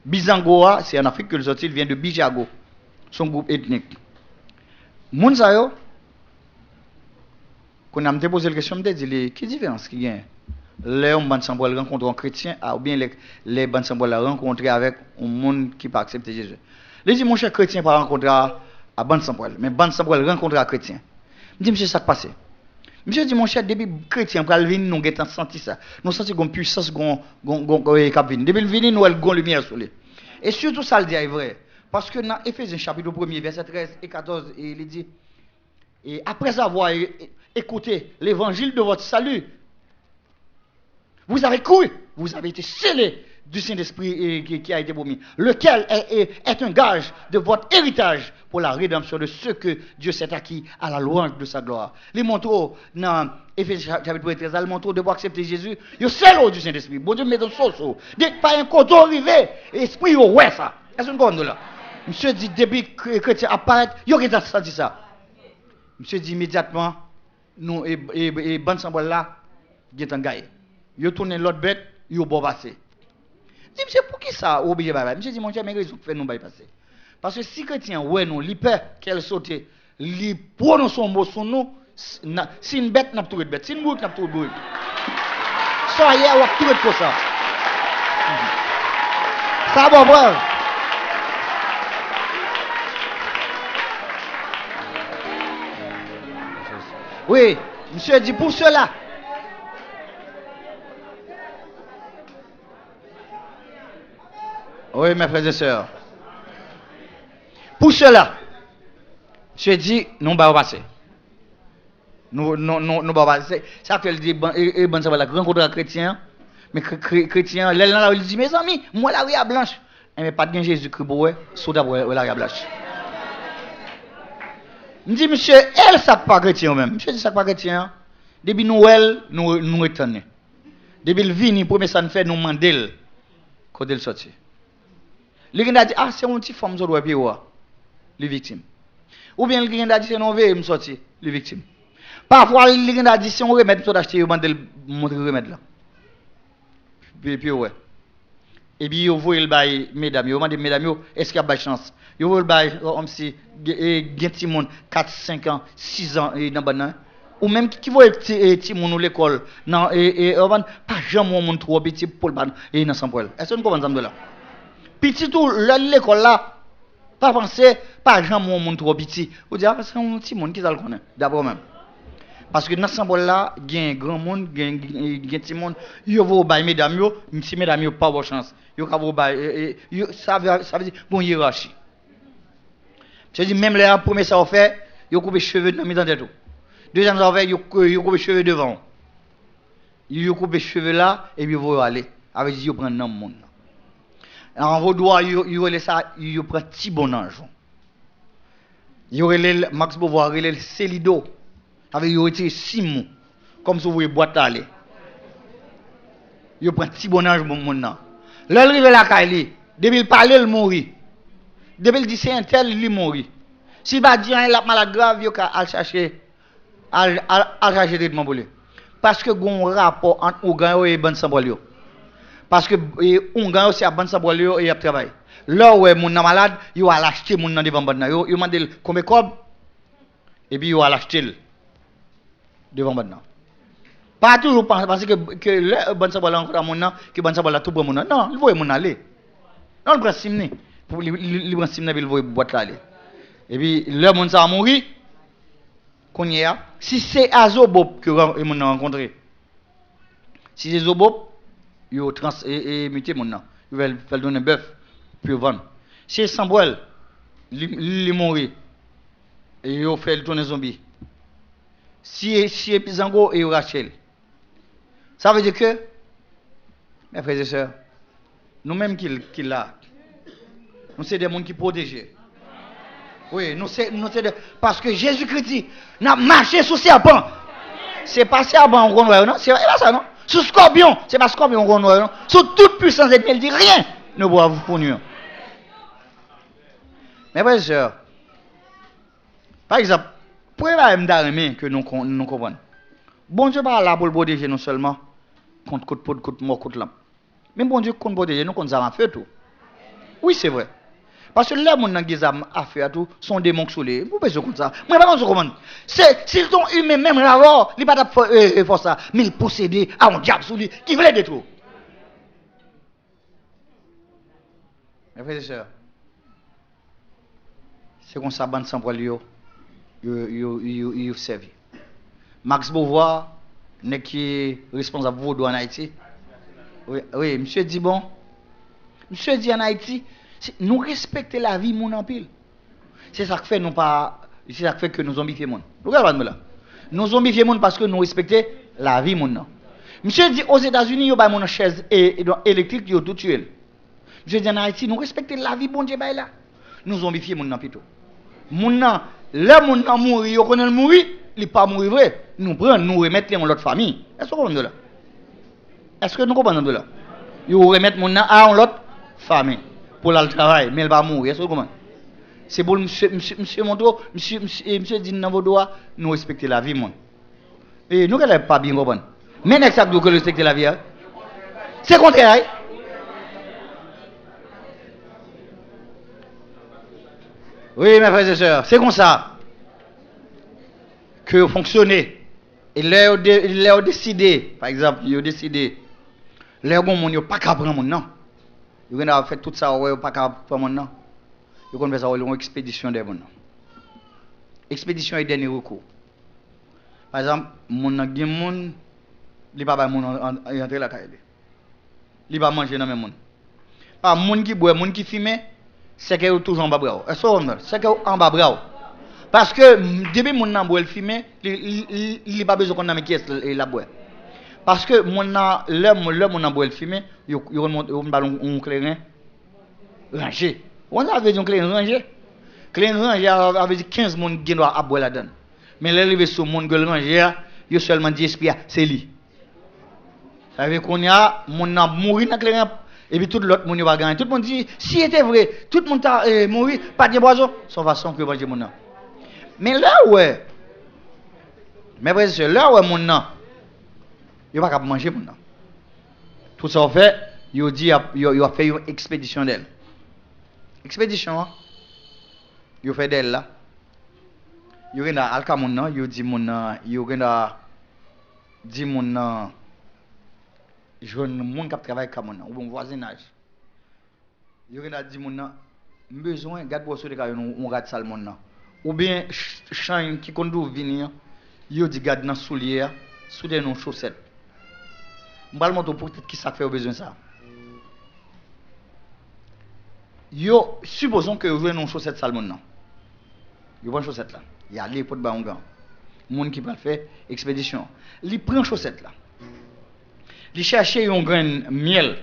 Bizangoa, c'est en Afrique que le sorti, il vient de Bijago, son groupe ethnique. Mounsayo, quand on m'a posé la question, je me dis, quelle différence qu'il y a les bandes semblables rencontrent un chrétien, ou bien les bandes semblables rencontrent avec un monde qui pas accepter Jésus. Les dit mon cher chrétien pas rencontrer à bande semblable, mais bande semblable rencontrer à chrétien. Je dis monsieur ça qui passe. Monsieur dit mon cher depuis chrétien pour venir nous avons senti ça. Nous senti une puissance gon cap venir. Depuis venir nous avons lumière sur lui. Et surtout ça le dit est vrai parce que dans Éphésiens chapitre 1er verset 13 et 14 il dit et après avoir écouté l'évangile de votre salut, vous avez cru, vous avez été scellés du Saint-Esprit qui a été promis, lequel est un gage de votre héritage pour la rédemption de ceux que Dieu s'est acquis à la louange de sa gloire. Les montrent dans Éphésiens chapitre 13, les montrent de accepter Jésus, ils sont scellés du Saint-Esprit. Bon Dieu met dans le sauce. Dès que pas un coton arrivé, l'esprit ouais ça. Est-ce qu'on comprend là? Monsieur dit depuis que chrétien apparaît, il y a senti ça. Monsieur dit immédiatement, nous et ban symbole là, il est en gaille. Il tourne l'autre bête, il bon passer. Dis monsieur pour qui ça obligé baba? Monsieur dit mon cher mais raison fait nous passer. Parce que si chrétien ouais nous li peur qu'elle saute, li prononce son mot sur nous, si une bête n'a pas trouvé de bête, si une bourre n'a pas trouvé de bourre. Ça y est, on a trouvé pour ça. Ça bon brave. Oui, monsieur dit pour cela. Oui, mes frères et sœurs. Pour cela, monsieur dit, nous allons passer. Nous allons passer. Ça fait le dit, bon, ça va la rencontre un chrétien. Mais chrétien, là, il dit, mes amis, moi, la ria blanche. Mais pas de Jésus-Christ pour eux, sous d'abord la ria blanche. Je dis, monsieur, elle, ça pas chrétien même. Monsieur dit, ça pas chrétien. Depuis Noël, nous étonnons. Depuis le vini, premier ça nous fait nous demander quand elle sortit. Les gens disent, ah, c'est un petit femme, ça doit être les victimes. Ou bien les gens disent, c'est non, me sortir, les victimes. Parfois, les gens disent, c'est un remède, tu dois acheter, ils montrer le remède là. Puis, ouais. Et puis, vous voyez le bail, mesdames, vous demandez, mesdames, est-ce qu'il y a de chance? Vous voyez le bail, comme si, il y a un petit monde, 4, 5 ans, 6 ans, dans le ou même qui voit petit monde l'école, non, pas jamais mon trop petit pour le ban, et dans son poil. Est-ce que vous comprenez ça là? Petit tout, l'école là, pas penser, pas jamais mon trop petit. Vous dites, ah, c'est un petit monde qui ça le connaît, d'abord même. Parce que dans ce là, il y a un grand monde, il y a un petit monde, il vous bail mesdames, si mesdames n'ont pas de chance, ça veut dire bon hiérarchie. Je dis même les premiers ça fait, ils coupent les cheveux dans la tête. Deuxième ça fait, ils coupent les cheveux devant. Ils coupent les cheveux là et puis ils vont aller. Avec ils prennent un monde. En vos doigts, ils ça, ils prennent petit bon ange. Ils relèvent Max Beauvoir, relève Célido. Avec ils retirent 6 mots. Comme si vous voyez boîte aller. Ils prennent petit bon ange bon monde là. Là il arrive la caille, depuis il parle il mourit. Depuis il dit c'est un tel il mourit. Si ba dit il a malade grave, il a chercher traitement pour lui. Parce que gon rapport entre Ougan et ban symbole. Parce que Ougan aussi a ban symbole et a travail. Là où mon malade, il a acheté mon devant ban na. Il m'a dit combien cob et puis il a acheté devant ban na. Pas toujours parce que le ban symbole encore mon nan, que ban symbole tout pour mon nan. Non, il voit mon aller. Non, le principe ni pour le principe na il voit boîte là aller. Et puis le monde ça a mouru. Si c'est Azobob que vous rencontré, si c'est Azobob, il a muté mon nom. Il va faire donner un bœuf, puis vendre. Si c'est Samuel, il est mort. Et il a fait tourner zombie. Si c'est Pizango et Rachel. Ça veut dire que, mes frères et sœurs, nous-mêmes qui là, nous sommes des gens qui protègent. Oui, nous c'est parce que Jésus-Christ dit, n'a marché sous serpent. C'est pas serpent qu'on voit, non? C'est ça, non? Sous scorpion, c'est pas scorpion qu'on voit, non? Sous toute puissance et il dit rien ne pourra vous fournir. Mes frères et sœurs, par exemple, pour me que nous comprenons. Bon Dieu pas là pour le protéger non seulement contre mort, contre l'âme. Mais bon Dieu compte protéger nous contre ça en feu tout. Oui, c'est vrai. Parce que les gens qui ont affaire tout sont des monks soulés. Vous pouvez comme ça. Moi, pas comment. C'est s'ils sont humains même là, ils pas faire ça, mais ils possédent à un diable sous lui qui voulait détruire. Mes frères et sœurs, c'est comme ça bande sans poil yo servi. Max Beauvoir, qui est responsable vaudou en Haïti. Oui, monsieur dit bon. Monsieur dit en Haïti, nous respectons la vie mon en pile. C'est ça que fait nous pas, c'est ça que fait que nous zombifions monde. Regardez là. Nous zombifions monde parce que nous respectons la vie mon. Monsieur dit aux États-Unis, yo ba mon chaise électrique yo tout tué. Monsieur dit en Haïti, nous respectons la vie bon Dieu ba là. Nous zombifions mon en plutôt. Mon nan, le mon nan mourir, yo connaît mourir, il pas mourir vrai. Nous prendre, nous remettre dans l'autre famille. Est-ce que vous comprenez là? Est-ce que nous comprenons là? Yo remettre mon nan à l'autre famille pour le travail, mais il va mourir. Est-ce que vous comprenez? C'est pour monsieur Monto, monsieur dit dans vos doigts, nous respecter la vie mon. Et nous qu'elle pas bien comprendre. Mais n'est-ce que nous respecter la vie? C'est contraire. Oui, mes frères et sœurs, c'est comme ça que vous fonctionnez. Et là, vous décidez, par exemple, vous décidez, là, vous n'avez pas qu'à prendre mon nom. Vous avez fait tout ça, vous n'avez pas qu'à prendre mon nom. Vous avez fait ça, une expédition de mon nom. Expédition est dernier recours. Par exemple, mon nom, il ne va pas entrer la caille. Il ne va pas manger dans le monde. Pas mon qui boit, mon qui fume, c'est que toujours en bas bravo. C'est que en bas bravo. Parce que depuis mon nom boit le fumer, il n'a pas besoin qu'on ait qui est la boire. Parce que mon nom boit le fumer, il remonte un clairin rangé. On avait dit un clairin rangé. Clairin rangé avait dit 15 personnes qui doivent boire la donne. Mais l'arrivée sur mon gueule rangé, il y a seulement 10 esprits, c'est lui. Ça veut dire qu'on a mon nom mourir dans clairin. Et puis tout l'autre monde va gagner. Tout le monde dit, si c'était vrai, tout le monde a mouru, pas de boisson, sans façon que manger mon nom. Mais là ouais, mais frères et sœurs, là ouais mon nom, il va pas manger mon nom. Tout ça fait, il dit, il a fait une expédition d'elle. Expédition, il fait d'elle là. Il a alka mon nom, il dit mon nom, il a dit mon nom. Je veux monde qui travaille comme moi, ou bon voisinage. Je vais dire mon besoin garde pour sur les cas on garde ça le monde ou bien champ qui conduit venir, yo dit garde dans soulier, sous des non chaussettes. M'bal monto pour peut-être qui ça fait besoin ça. Yo supposons que vous non chaussettes ça le monde. Yo prend chaussette là. Il y a les pour ba on gant. Monde qui va faire expédition. Il prend chaussette là. Il cherche un grain de miel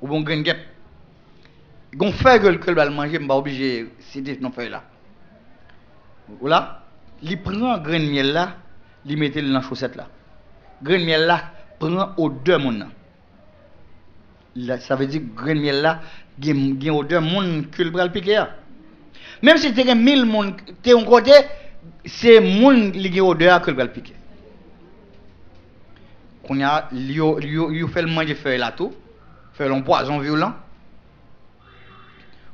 ou un grain de guêpe. Gon feuille que va manger, m'ba obligé citer non feuille là. Ou là, il prend un grain de miel là, il met dans la chaussette là. Grain de miel là prend odeur mon là. Ça veut dire grain de miel là gain odeur mon que le bral piquer. Même si tu as 1000 monde, tu es un côté, c'est mon qui gain odeur que le bral piquer. Qu'on a yo fait le manger feuille là tout, fait un poison violent.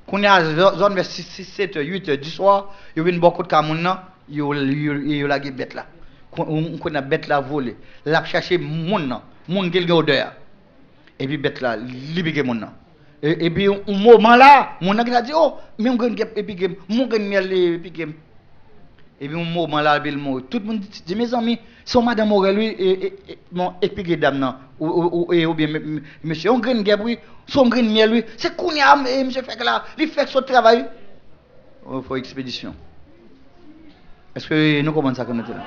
Qu'on a zone vers 6 7 8 du soir, yo vinn beaucoup de camonna, yo la bête là. On a bête là voler, la chercher mon qui gain odeur. Et puis bête là libérer mon et puis un moment là, mon a dit oh, mais on gagne et puis mon gagne miel et puis et puis un moment là, tout le monde dit mes amis, son madame Morel lui et mon épiqué dame non ou bien monsieur on gagne oui, son gagne miel lui, c'est qu'on a monsieur fait là, il fait son travail. Il faut expédition. Est-ce que nous commençons à connaître là?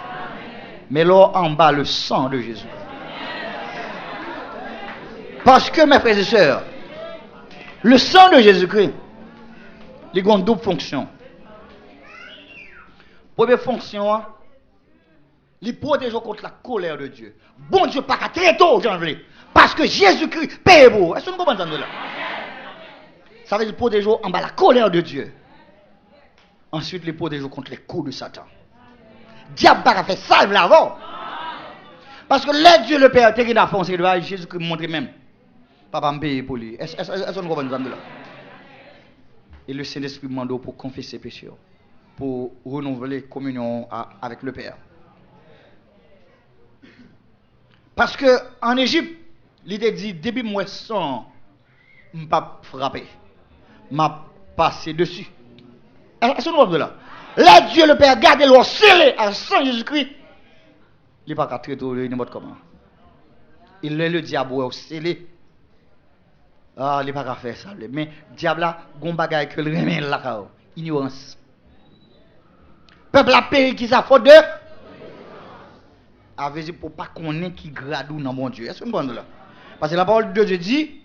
Mais là en bas le sang de Jésus. Parce que mes frères et sœurs, le sang de Jésus-Christ, il a une double fonction. Première fonction, il protège contre la colère de Dieu. Bon Dieu, pas très tôt, j'en veux. Parce que Jésus-Christ paye pour. Est-ce que vous comprenez là? Ça veut dire protéger en bas la colère de Dieu. Ensuite, il protège contre les coups de Satan. Diable n'a pas fait ça l'avant. Parce que là, Dieu le Père, il a foncé, Jésus-Christ montre même. Papa me paye pour lui. Est-ce que vous comprenez là? Et le Saint-Esprit demande pour confesser péché, pour renouveler communion avec le Père. Parce que en Égypte, il a dit, depuis moi sans, je ne pas frapper, m'a passé dessus. Est-ce que vous là? Là, Dieu le Père garde le scellé à sang Jésus-Christ. Il n'est pas qu'à traiter n'importe comment. Il est le diable au scellé. Ah, il n'est pas qu'à faire ça. Mais le diable là, il y a un bagage que le remet là. Ignorance. Peuple a péri qui ça faute de. Avec pour pas connaître qui grade dans mon Dieu. Est-ce que vous comprenez là? Parce que la parole de Dieu dit,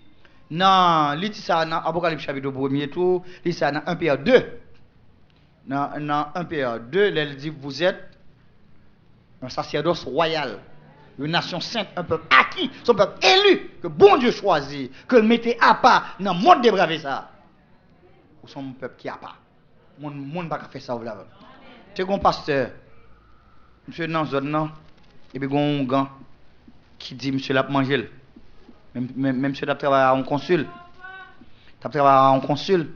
dans l'Apocalypse chapitre 1er, tout, il dit ça dans 1 Pierre 2. Dans 1 Pierre 2, elle dit, vous êtes un sacerdoce royal, une nation sainte, un peuple acquis, son peuple élu, que bon Dieu choisit, que le mettez à part dans le monde débravé ça. Ou son peuple qui a pas. Mon monde pas faire ça. Tu es un pasteur, monsieur dans zone non, et puis un gars qui dit monsieur l'a mangé. Même monsieur l'a travaillé en consul. Tu as travaillé en consul.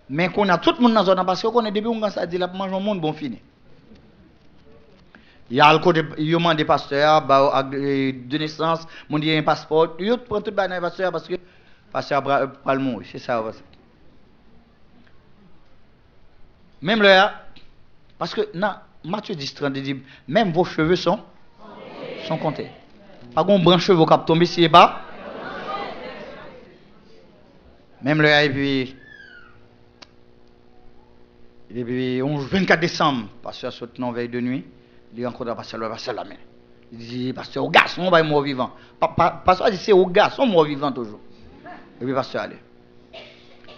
Mais qu'on a tout le monde dans zone parce qu'on est depuis on ça dit l'a manger un monde bon fini. Il y a le côté il demande des pasteurs de naissance, mon dit un passeport, il prend tout bain pasteur parce que pasteur pas le mot, c'est ça. Même là parce que dans Matthieu 10:30 il dit même vos cheveux sont comptés. Pas gon branche cheveux qui tomber si pas. Même là et puis 24 décembre, pasteur saute non veille de nuit. Il rencontre pasteur la main. Il dit pasteur au garçon on va mort vivant. Pasteur dit c'est au garçon mort vivant toujours. Et puis pasteur allez.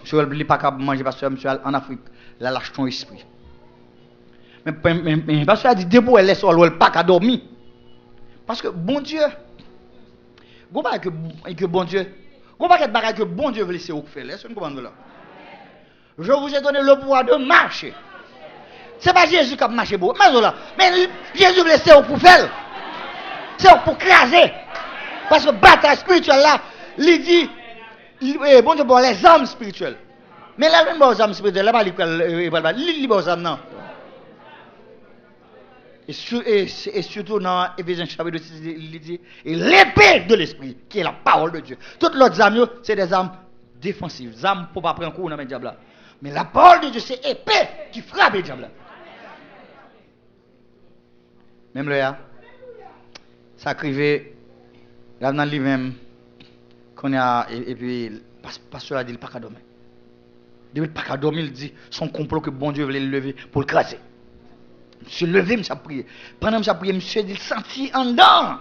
Monsieur il pas capable manger pasteur monsieur en Afrique, là lâche ton esprit. Mais pasteur a dit debout elle laisse elle pas qu'à dormir. Parce que bon Dieu go pas que bon Dieu. Go pas que bon Dieu veut laisser au faire. Est-ce que vous comprenez là? Je vous ai donné le pouvoir de marcher. C'est pas Jésus qui a marché pour. Mais Jésus veut laisser pour faire. C'est pour craser. Parce que bataille spirituelle là, il dit, bon Dieu, bon, les âmes spirituelles. Mais là, les âmes spirituelles, là, il les âmes non. Et surtout dans Éphésiens chapitre 6, il dit, et l'épée de l'esprit, qui est la parole de Dieu. Toutes les âmes, c'est des âmes défensives. Des âmes pour ne pas prendre un coup dans le diable. Mais la parole de Dieu, c'est épée qui frappe le diable. Même là, ça crivait, là dans lui-même, qu'on a, et puis, le pasteur a dit, il n'a pas qu'à dormir. Il n'a pas qu'à dormir, il dit, son complot que bon Dieu voulait le lever pour le craser. Monsieur levé, monsieur a prié. Pendant que monsieur a prié, monsieur dit, il sentit en dedans.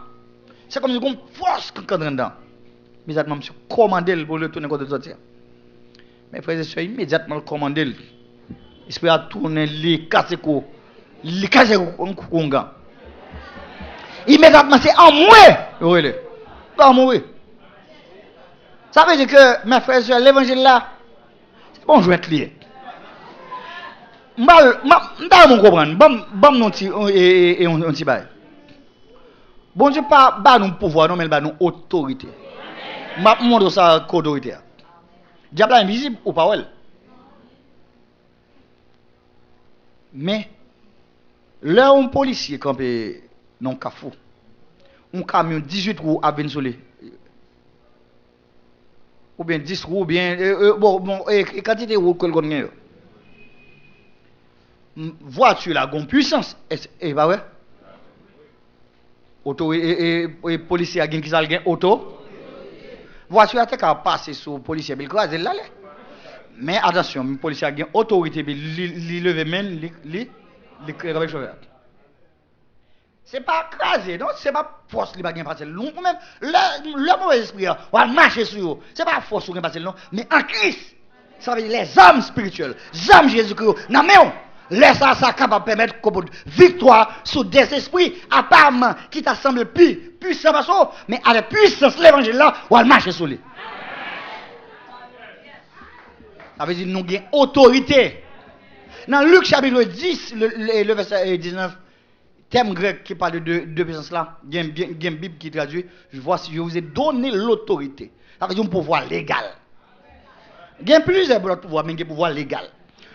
C'est comme si une force qui est en dedans. Immédiatement, monsieur commandé pour le tourner contre le sortir. Mais frères et sœurs, immédiatement commandé. L'esprit a tourné, il casse un coup. Immédiatement, c'est en moi. En moi. Ça veut dire que, mes frères et sœurs, l'évangile là, c'est bon, je vais être lié. Je ne comprends pas. Je ne pas. Bon Dieu, pas nous pouvoir, non, mais nous autorité. Je montre ça autorité. Diable est invisible ou pas? Mais, là, un policier campé dans un cafou, un camion 18 roues à Bensolé, ou bien 10 roues, ou bien, quantité de roues que l'on a. Voiture là, gon puissance, et pas vrai? Auto et policier a gen qui ça gen auto. Voiture a te ka passer sur policier bil croiser là. Mais attention, policier a gen autorité li lever main li avec chauffeur. C'est pas craser, non, c'est pas force li pas gen passer long même le mauvais esprit va marcher sur eux. C'est pas force ou gen passer non, mais en Christ. Ça veut dire les âmes spirituelles, les âmes Jésus-Christ. Non mais laisse ça capable de permettre victoire sur des esprits apparemment qui t'assemblent plus puissants, mais à la puissance de l'évangile là, on va marcher sur lui. Ça veut dire nous avons autorité. Dans Luc chapitre 10, le verset 19, thème grec qui parle de puissance là, il y a une Bible qui traduit, je vois si je vous ai donné l'autorité. Ça veut dire un pouvoir légal. Il y a plusieurs pouvoirs, mais il y a un pouvoir légal.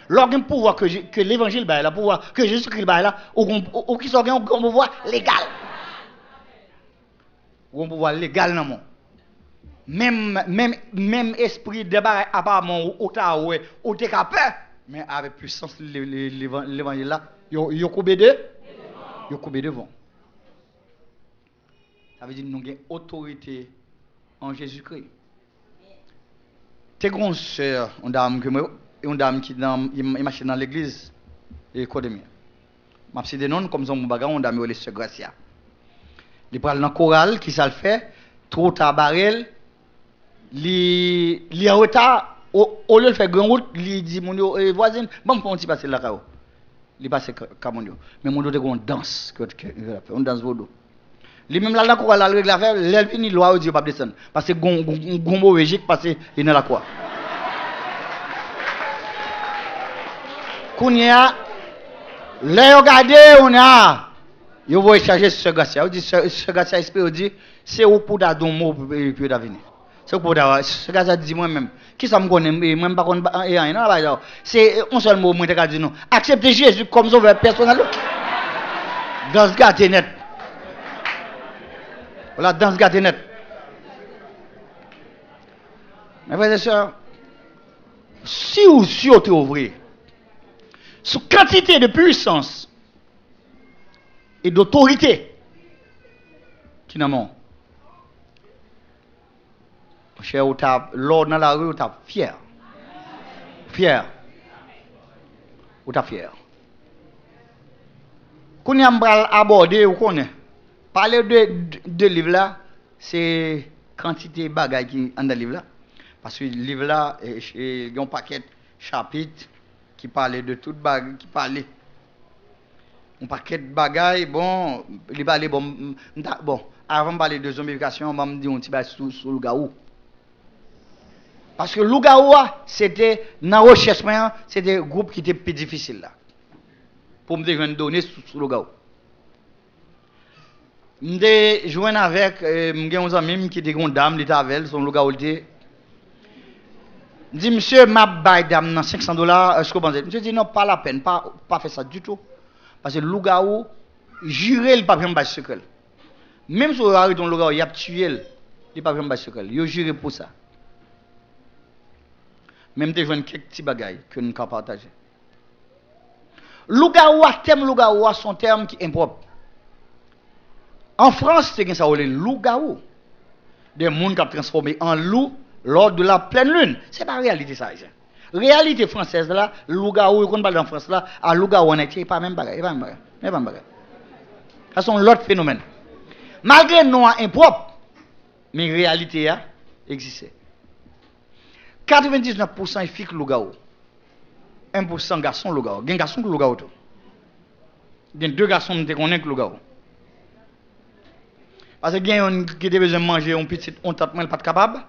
Lorsqu'il y a un pouvoir que l'évangile a, le pouvoir que Jésus-Christ a là, ou qui sont un pouvoir légal. Ou un pouvoir légal dans le monde. Même esprit de débat apparemment ou t'as ou t'es capable, mais avec puissance l'évangile là, yo coupé devant. Ça veut dire que nous avons autorité en Jésus-Christ. Tes grands sœurs, une dame qui marche dans l'église et quoi de mieux. Je suis des noms comme ça, mon bagage, on a mis les sœurs Gracia. Il parle dans le choral, qui ça le fait, trop tabarel, il en retard, au lieu de faire grand route, il dit mon voisine, bon, on petit passer là-haut. Il passe comme on mais mon dos on danse, on danse vodo. Lui même là dans choral, la règle affaire, l'elle finit loi Dieu pas descendre parce que gombo logique parce que il dans la croix. Kounia, là regardez on a yo voyez charger ce Garcia, on dit ce Garcia espère dit c'est au pour d'un mot pour d'avenir. C'est pour d'avoir ce Garcia dit moi même qui ça me connaît même pas connaît rien non là c'est un seul mot moi te dire non accepter Jésus comme sauveur personnel dans ce gâté net. Voilà dans ce gâté net. Mes frères et sœurs, si vous êtes ouvrier sous quantité de puissance et d'autorité qui n'a mon cher l'or dans la rue, vous êtes fier. Vous êtes fier. Quand vous avez abordé, vous connaissez. Parler de livre là, c'est quantité de bagages qui sont dans le livre là. Parce que le livre là, il y a un paquet de chapitres qui parlent de tout bagages, qui parlent. Un paquet de bagages, bon, il parle bon, avant de parler de zombification, on va me dire un petit peu sur le Gaou. Parce que le Gaou, c'était, dans la recherche, c'était un groupe qui était plus difficile là. Pour me dire une donnée sur le Gaou. Je joué avec un ami qui était une dame, l'état avec son Gaou. Je dis, monsieur, ma baille dame, $500, est-ce que vous pensez? Monsieur dit, non, pas la peine, pas faire ça du tout. Parce que le Gaou, juré le papier en bas secret. Même si vous avez ton Gaou, il a tué le papier en bas secret. Il a juré pour ça. Même des jeunes quelques petits bagailles que nous pouvons partager. Lougaoua, terme Lougaoua, son terme qui est impropre. En France, c'est ça, le lougaou. Des gens qui ont transformé en loup lors de la pleine lune. Ce n'est pas la réalité, ça. Réalité française, là, lougaou, qu'on parle en France, là, à lougaou en Haïti, pas même bagaille. Ça, sont l'autre phénomène. Malgré le nom impropre, mais la réalité a existé. 99% est filles lougaou. 1% garçon lougaou. Il y a un garçon qui lougaou tout. Il y a deux garçons qui connaissent lougaou. Parce qu'il y a un qui a besoin de manger un petit, on tente pas capable.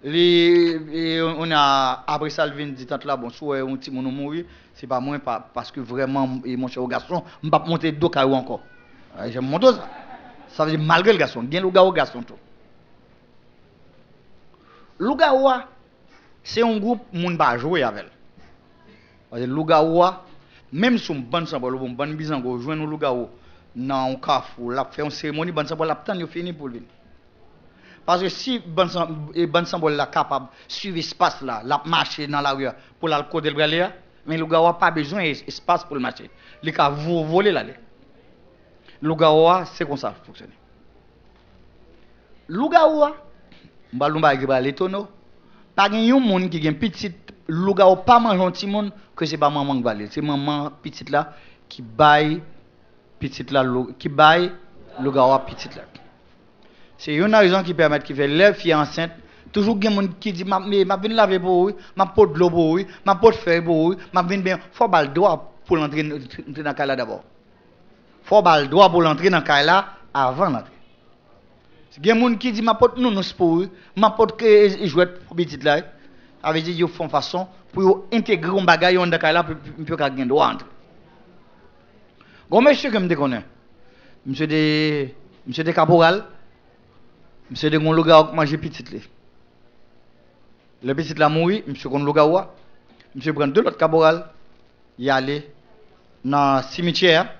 On a après ça, le vin dit tant là, bon, soit un petit monde mourir, c'est pas moi parce que vraiment, mon cher garçon, je ne vais pas monter deux cailloux encore. J'aime monter ça. Ça veut dire malgré le garçon, il y a un lougaou garçon tout. Lougaoua, c'est un groupe qui ne peut pas jouer avec. Parce que Lougaoua, même si on bonne symbole, on bonne bizango, jouer nous Lougaou dans un carrefour, la fait une cérémonie, bonne symbole, la temps fini pour venir. Parce que si bonne symbole est capable de suivre l'espace là, la marcher dans la rue pour la côté de le mais Lougaoua n'a pas besoin d'espace pour le marcher. Il a voler là. Lougaoua, c'est comme ça fonctionne. Lougaoua, Mbalumba qui va les tonneaux. Pas de monde qui a un petit lougaou pas manger un petit monde que c'est pas maman qui va aller. C'est maman petite là qui baille petite là qui baille lougaou petite là. C'est une raison qui permet qui fait les filles enceintes toujours des monde qui dit m'a venir laver pour vous, m'a pot de l'eau pour vous, m'a pot de fer pour vous, m'a venir bien faut bal droit pour l'entrer dans la cale d'abord. Faut bal droit pour l'entrer dans la cale là avant d'entrer. Il y a des gens qui disent ma pote nous pour eux, ma pote que jouet pour petit là, avec dit ils font façon pour intégrer un bagage dans la là pour gagner droit entrer. Gon monsieur que me connaît. Monsieur de caporal. Monsieur de gon loga manger petit là. Le petit là mourir, monsieur kon Lougaoua, monsieur prend deux autres caporal, il allé dans cimetière,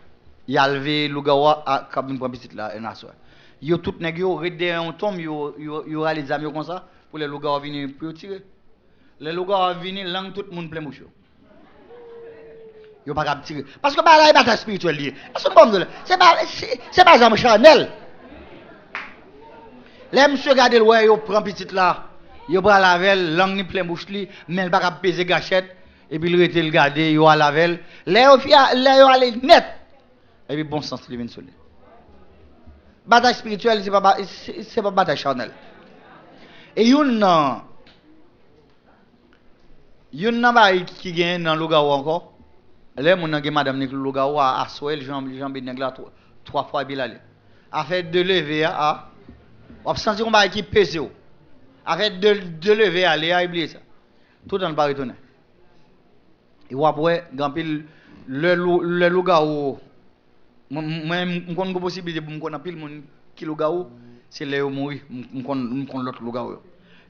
il a levé Lougaoua à cabine pour petit là et soir. Yo tout nèg yo redé on tombe yo a les amis comme ça pour les Lougaoua venir pour tirer. Les Lougaoua venir lang tout monde plein mouche. Yo pas capable tirer parce que ba la bataille spirituelle lié. Est-ce que c'est pas Jean Chanel. Les monsieur regarder le yo prend petit là. Yo bra lavel, langue ni plein bouche li, mais pas capable peser gâchette et puis il rete le garder, yo a lavel. Les yo aller net. Et puis bon sens li vient sur lui. Bataille spirituelle c'est pas bataille charnelle. Et yon nan ba qui gagne dans Lougaou encore. Les moun nan gen madame Nik Lougaou a soel jambe nèg la trois fois il aller. A fait de lever à on senti qu'on ba qui pèse ou. Avec de lever aller à oublier ça. Tout dans le bar retourner. Et après grand pile le Lougaou moi m'kon go possibilité pour m'kon pile moun qui Lougaou c'est les mourir m'kon l'autre Lougaou.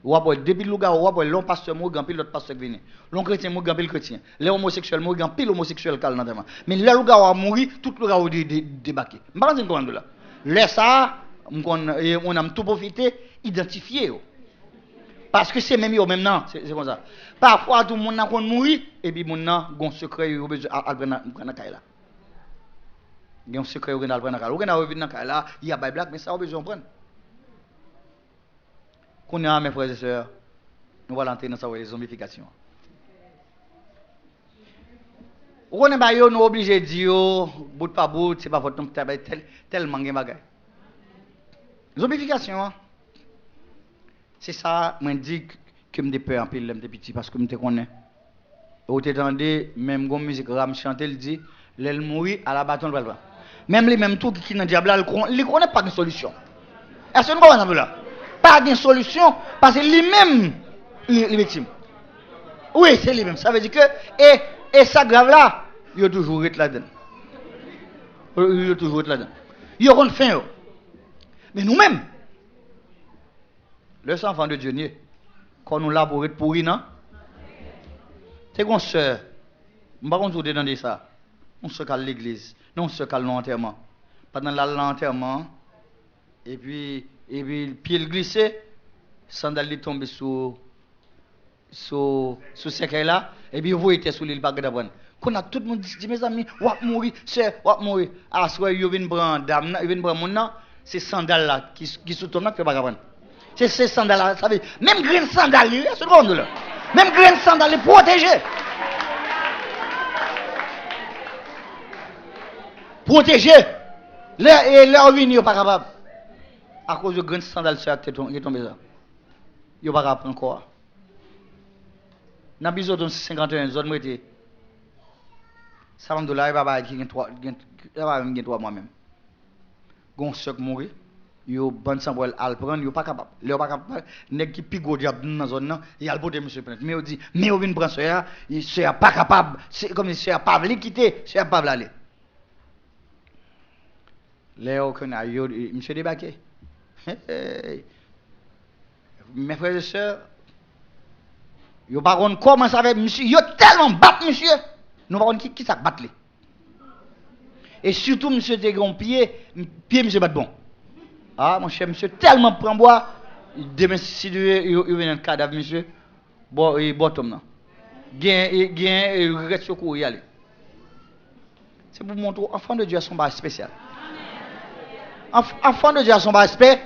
Ou après depuis Lougaou après l'on pasteur mourir grand pile l'autre pasteur venir. L'on chrétien mourir grand pile chrétien. Les homosexuels mourir grand pile homosexuel cal dans mais le Lougaou a mourir tout Lougaou débarquer. M'pas comprendre là. Laisse ça on a tout profité identifier. Parce que c'est même yo même non, c'est comme ça. Parfois tout le monde n'a qu'on mourir et puis mon nan gon secret yo besoin à prendre kay là. Gon secret yo prendre kay là. Ou gen revenir dans kay là, il y a Bible mais ça on besoin prendre. Qu'on a mes frères et sœurs, nous allons entrer dans ça les zombification. Ou on ba yo nous obligé dire bout par bout, c'est pas votre nom tellement gen bagay. Zombification. C'est ça, moi dis que me peur en pile de petit parce que me te connais. Ou t'entendez même gon musique ram chanter il dit l'elle mourir à la bâton le bras. Même les mêmes tout qui dans diable là, il connaît pas de solution. Est-ce que nous comprenons là? Pas de solution parce que lui-même il victime. Oui, c'est lui-même. Ça veut dire que et ça grave là, il toujours être là-dedans. Il toujours être là-dedans. Il on fin. Mais nous-mêmes les enfants de Dieu, quand nous là pour être pourri, non? C'est qu'on sœur, je ne sais pas si vous dans ça. On se cale l'église, non, on se cale l'enterrement. Pendant l'enterrement, et puis, pied glissé, sandal tombé sous ce là, et puis vous étiez sous l'île Bagdad. Quand a tout le monde dit, mes amis, ou mourir, c'est ou mourir. Ah, soit vous venez prendre dame, vous venez prendre mon nom, c'est sandal là qui sous ton nom fait Bagdad. C'est ces sandales là, ça veut dire, même grain sandales, c'est le monde là. Même grain sandales protégé. Protégé. Leur vie n'est pas capable. À cause de grain sandales sur la tête, il est tombé là. Il n'est pas capable encore. Dans le besoin de 51 zones, moi, ça va me donner, il va y avoir moi-même. Gon sec mourir. Yo ban sans pour al prendre yo pas capable le pas capable nèg qui pigo diable dans zone là il a porter monsieur plainte mais on dit mais on vient prendre ça il c'est pas capable c'est comme si c'est pas veut quitter c'est pas veut aller Léo qu'on a yo monsieur débarqué mes frères et sœurs yo pas comment ça avec monsieur yo tellement battre monsieur nous pas qui ça battre lui et surtout monsieur te grand pied monsieur bat bon. Ah, mon cher monsieur, tellement prend bois, demain si il vient un cadavre, monsieur, bon, il bottom là. Gain, reste sur cours, y aller. C'est pour montrer, enfant de Dieu a son bas spécial. Enfant de Dieu a son bas spécial.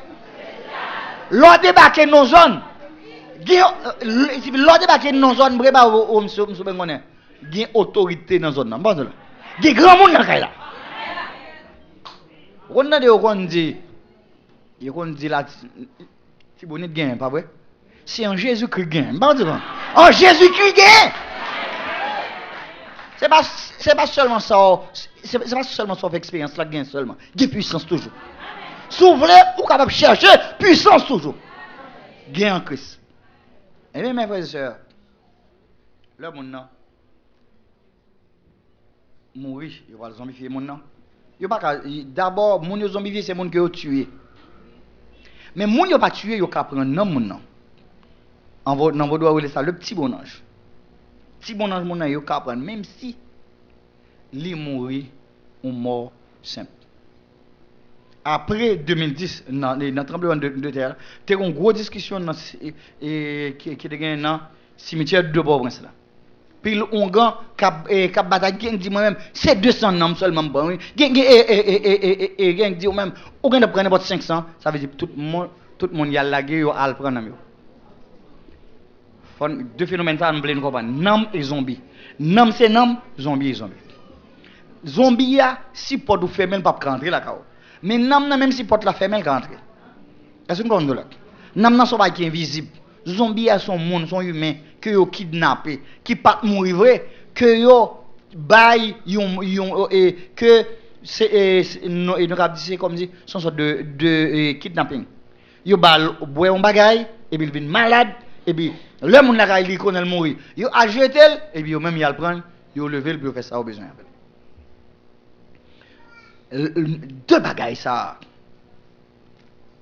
L'on débarque dans nos zones. L'on débarque dans nos zones, breba, monsieur, ben gain autorité dans nos zones. Bon, là. Gain grand monde dans là. On a dit, on dit là, si vous n'êtes gain, pas vrai? C'est en Jésus-Christ gain. En Jésus-Christ gain! C'est pas seulement ça, c'est pas seulement ça expérience là gain seulement. Gain puissance toujours. Si vous voulez, vous capable chercher puissance toujours. Gain en Christ. Et bien mes frères et sœurs, le monde non. Mourir, il va zombifier mon non. D'abord, mon zombifié c'est mon qui a tué. Mais moun yo pas tué yo ka prendre non moun non. Dans vos doigts, ça le petit bon ange. Petit bon ange, mon ange, il peut prendre, même si il mourit ou mort simple. Après 2010, dans le tremblement de terre, il y a eu une grosse discussion qui est dans le cimetière de Port-au-Prince. Puis on gagne cap bataille qui dit moi même c'est 200 noms seulement bon oui gang dit même on gagne prendre n'importe 500 ça veut dire tout le monde y a lagué yo al prendre yo deux phénomènes ça on blé comprendre nam et zombie nam c'est nam zombie et zombie zombie ya si porte ou fermel pas rentrer la cao mais nam même si porte la fermel rentrer est-ce que vous comprenez là nam nan sont pas qui invisible zombie à son monde sont humains que yo kidnappé qui pas mourir vrai que yo bail et que c'est comme dit son sorte de kidnapping yo bal boire un bagay et puis il vient malade et puis le monde là il connaît mourir yo a jeté et puis yo même il a le prendre yo lever le faire ça au besoin deux bagay ça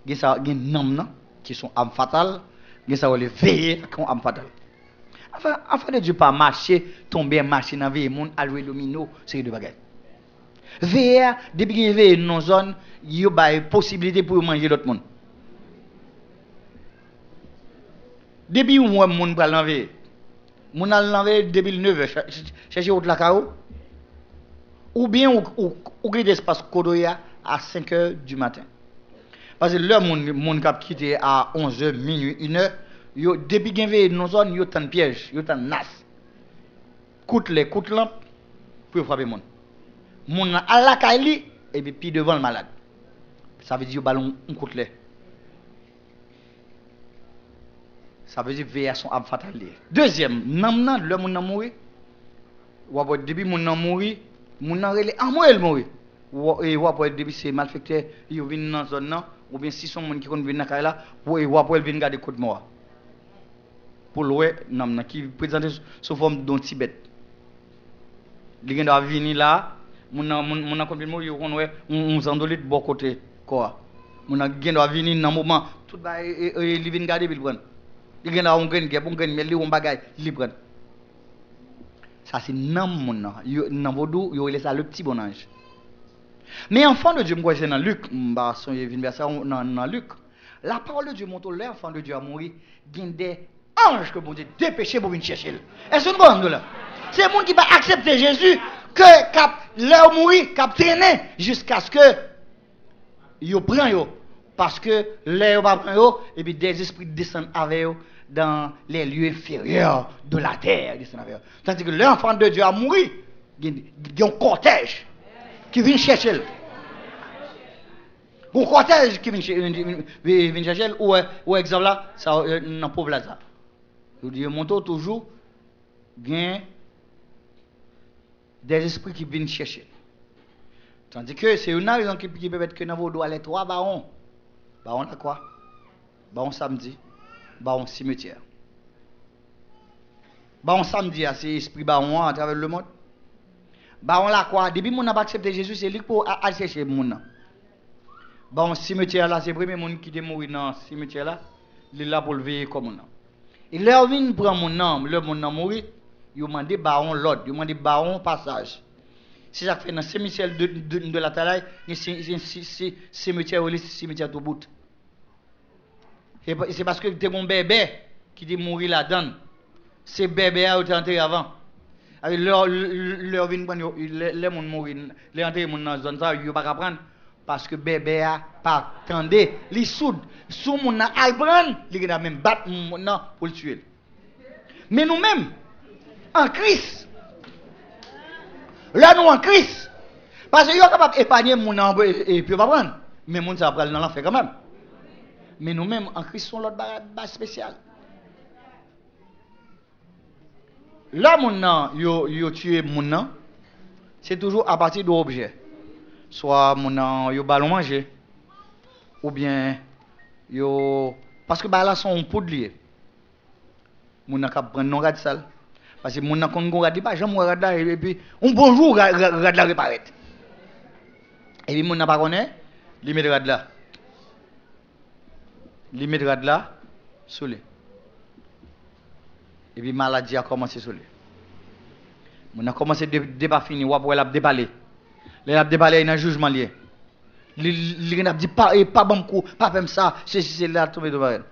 gen nam qui sont âmes fatales gen ça les veiller comme âme fatale afin de Dieu pas marcher tomber marcher dans veille monde à jouer domino c'est deux bagages veiller depuis qu'il veille non zone yo ba possibilité pour manger l'autre monde depuis où monde pral l'enlever monde al l'enlever depuis 9h chercher autre la cao ou bien ou gré d'espace kodoya à 5h du matin parce que le monde cap quitté à 11h minuit 1h yo depuis gen veille non zone yo tan piège yo tan nas coûte lampe pour frapper monde à la caille et puis devant le malade ça veut dire ballon on coûte les ça veut dire veille son âme fatale deuxième nan le monde mourir ou après depuis monde mourir monde relé en mourir et ou après depuis c'est malfecteur yo vinn dans zone nan ou bien si son monde qui kon vinn dans là ou après vinn garder côte mort pour louer nam qui présenté sous forme d'un petit bête li gen doit venir là mon complètement yo kon ouais on zandolite bon côté quoi mon gen doit venir dans moment tout ba li vinn garder bil prendre li gen doit on gen mais li on bagay li prendre ça c'est nam mon yo nan vodou yo il ça le petit bon ange mais enfant de Dieu moi c'est dans Luc ba son verset dans Luc la parole de Dieu montre l'enfant de Dieu a mouru gen des ange que bon Dieu dépêché pour venir chercher. Est-ce que nous comprenons là? C'est le monde qui va accepter Jésus que cap leur mourir, cap traîner jusqu'à ce que yo prend yo parce que leur va prendre yo et puis des esprits descendent avec yo dans les lieux inférieurs de la terre descendent avec yo. Tandis que l'enfant de Dieu a mouru, il y a un cortège qui vient chercher. Un cortège qui vient chercher ou exemple là ça dans pauvre Lazare. Dieu montre toujours gain des esprits qui viennent chercher. Tandis que c'est une raison qui peut être que dans vos doigts les trois barons. Baron la quoi? Baron samedi, baron cimetière. Baron samedi c'est esprit baron à travers le monde. Baron la quoi? Depuis mon n'a pas accepté Jésus, c'est lui pour aller chercher mon. Baron cimetière là, c'est le premier monde qui est mort dans cimetière là, il est là pour le veiller comme on. Et leur vient prendre mon nom, le mon nom mourir, ils ont demandé baron l'ordre, ils ont demandé baron passage. C'est ça que fait dans le cimetière de la Talaï, c'est cimetière ou cimetière tout bout. C'est parce que tu es mon bébé qui est mort là-dedans. C'est bébé a été enterré avant. Avec leur vient prendre, les gens mourir, les enterrés dans la zone, ça, ils ne peuvent pas prendre. Parce que bébé a pas tendé, li soude, sous mon albran, il a même battre mon pour le tuer. Mais nous-mêmes, en Christ, là nous en Christ, parce que nous sommes capables d'épargner mon et puis pas prendre, mais mon ça va dans l'enfer quand même. Mais nous-mêmes en Christ sont l'autre base spécial. Là mon yo tué mon c'est toujours à partir d'objets. Soit mon yo ballon manger ou bien yo parce que bah là sont poudre lié mon n'a prendre non rad sale parce que mon n'a kon rad pas jamais rad là et puis un bonjour rad là réparer et puis mon n'a pas connaît li met rad là soulé Et puis maladie a commencé sur lui. On a commencé le débat fini, ou après, il a débalé. Il a débalé, il a un jugement lié. Il a dit, pas bon coup, pas comme ça, c'est là, tombé de barre.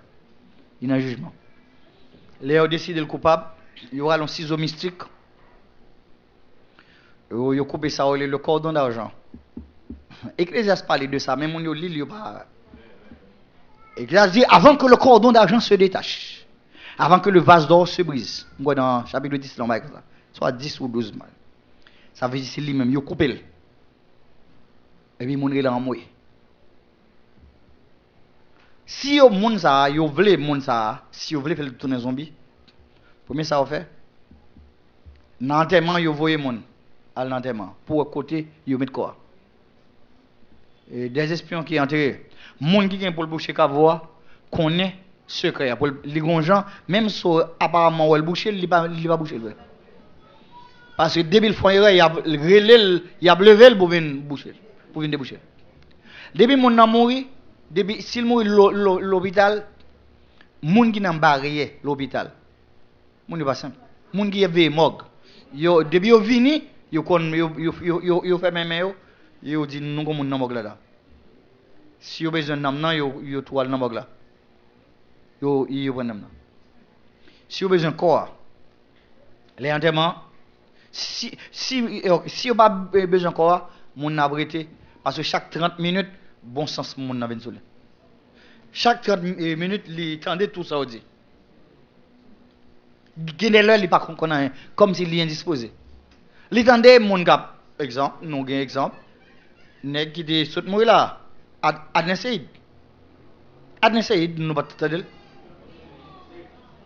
Il a un jugement. Il a décidé le coupable, il y aura un ciseau mystique. Il a coupé ça, le cordon d'argent. Ecclésiaste parle de ça, même on lit, il pas. Ecclésiaste dit, avant que le cordon d'argent se détache, avant que le vase d'or se brise, on dans chapitre 10, là, soit 10 ou 12 mal. Ça veut dire c'est lui-même, il a coupé. Et puis, il a envoyé. Si vous voulez si vous voulez faire le tourner zombie, premier ça vous fait, dans l'enterrement, vous voyez mon à l'enterrement. Pour côté, vous mettez quoi? Et des espions qui sont enterrés. Moun qui vient pour le boucher Kavoa connaît secret. Pour les gens, même si apparemment le boucher, il va boucher. Parce que depuis le fond, il a levé pour venir boucher. Pour venir déboucher. Depuis mon a mouru, depuis s'il mourit l'hôpital, moun qui n'a barré l'hôpital. Moun pas simple. Moun qui est veillé morgue. Yo depuis yo vini, yo fait même yo dit nous comme moun morgue là. Si yo besoin nam nan yo toile nan morgue là. Yo prend nam nan. Si yo besoin corps, les enterrements si yo pas besoin corps, moun n'a arrêté parce que chaque 30 minutes bon sens moun n'a vinn soule. Chaque 30 minutes, il tendait tout ça au dit. Gene l'heure, il pas connaît comme s'il est indisposé. Il tendait mon gars, exemple, nous avons un exemple. Nèg qui dit saute mourir là, Adnan Seyid. Adnan Seyid, nous pas t'entendre.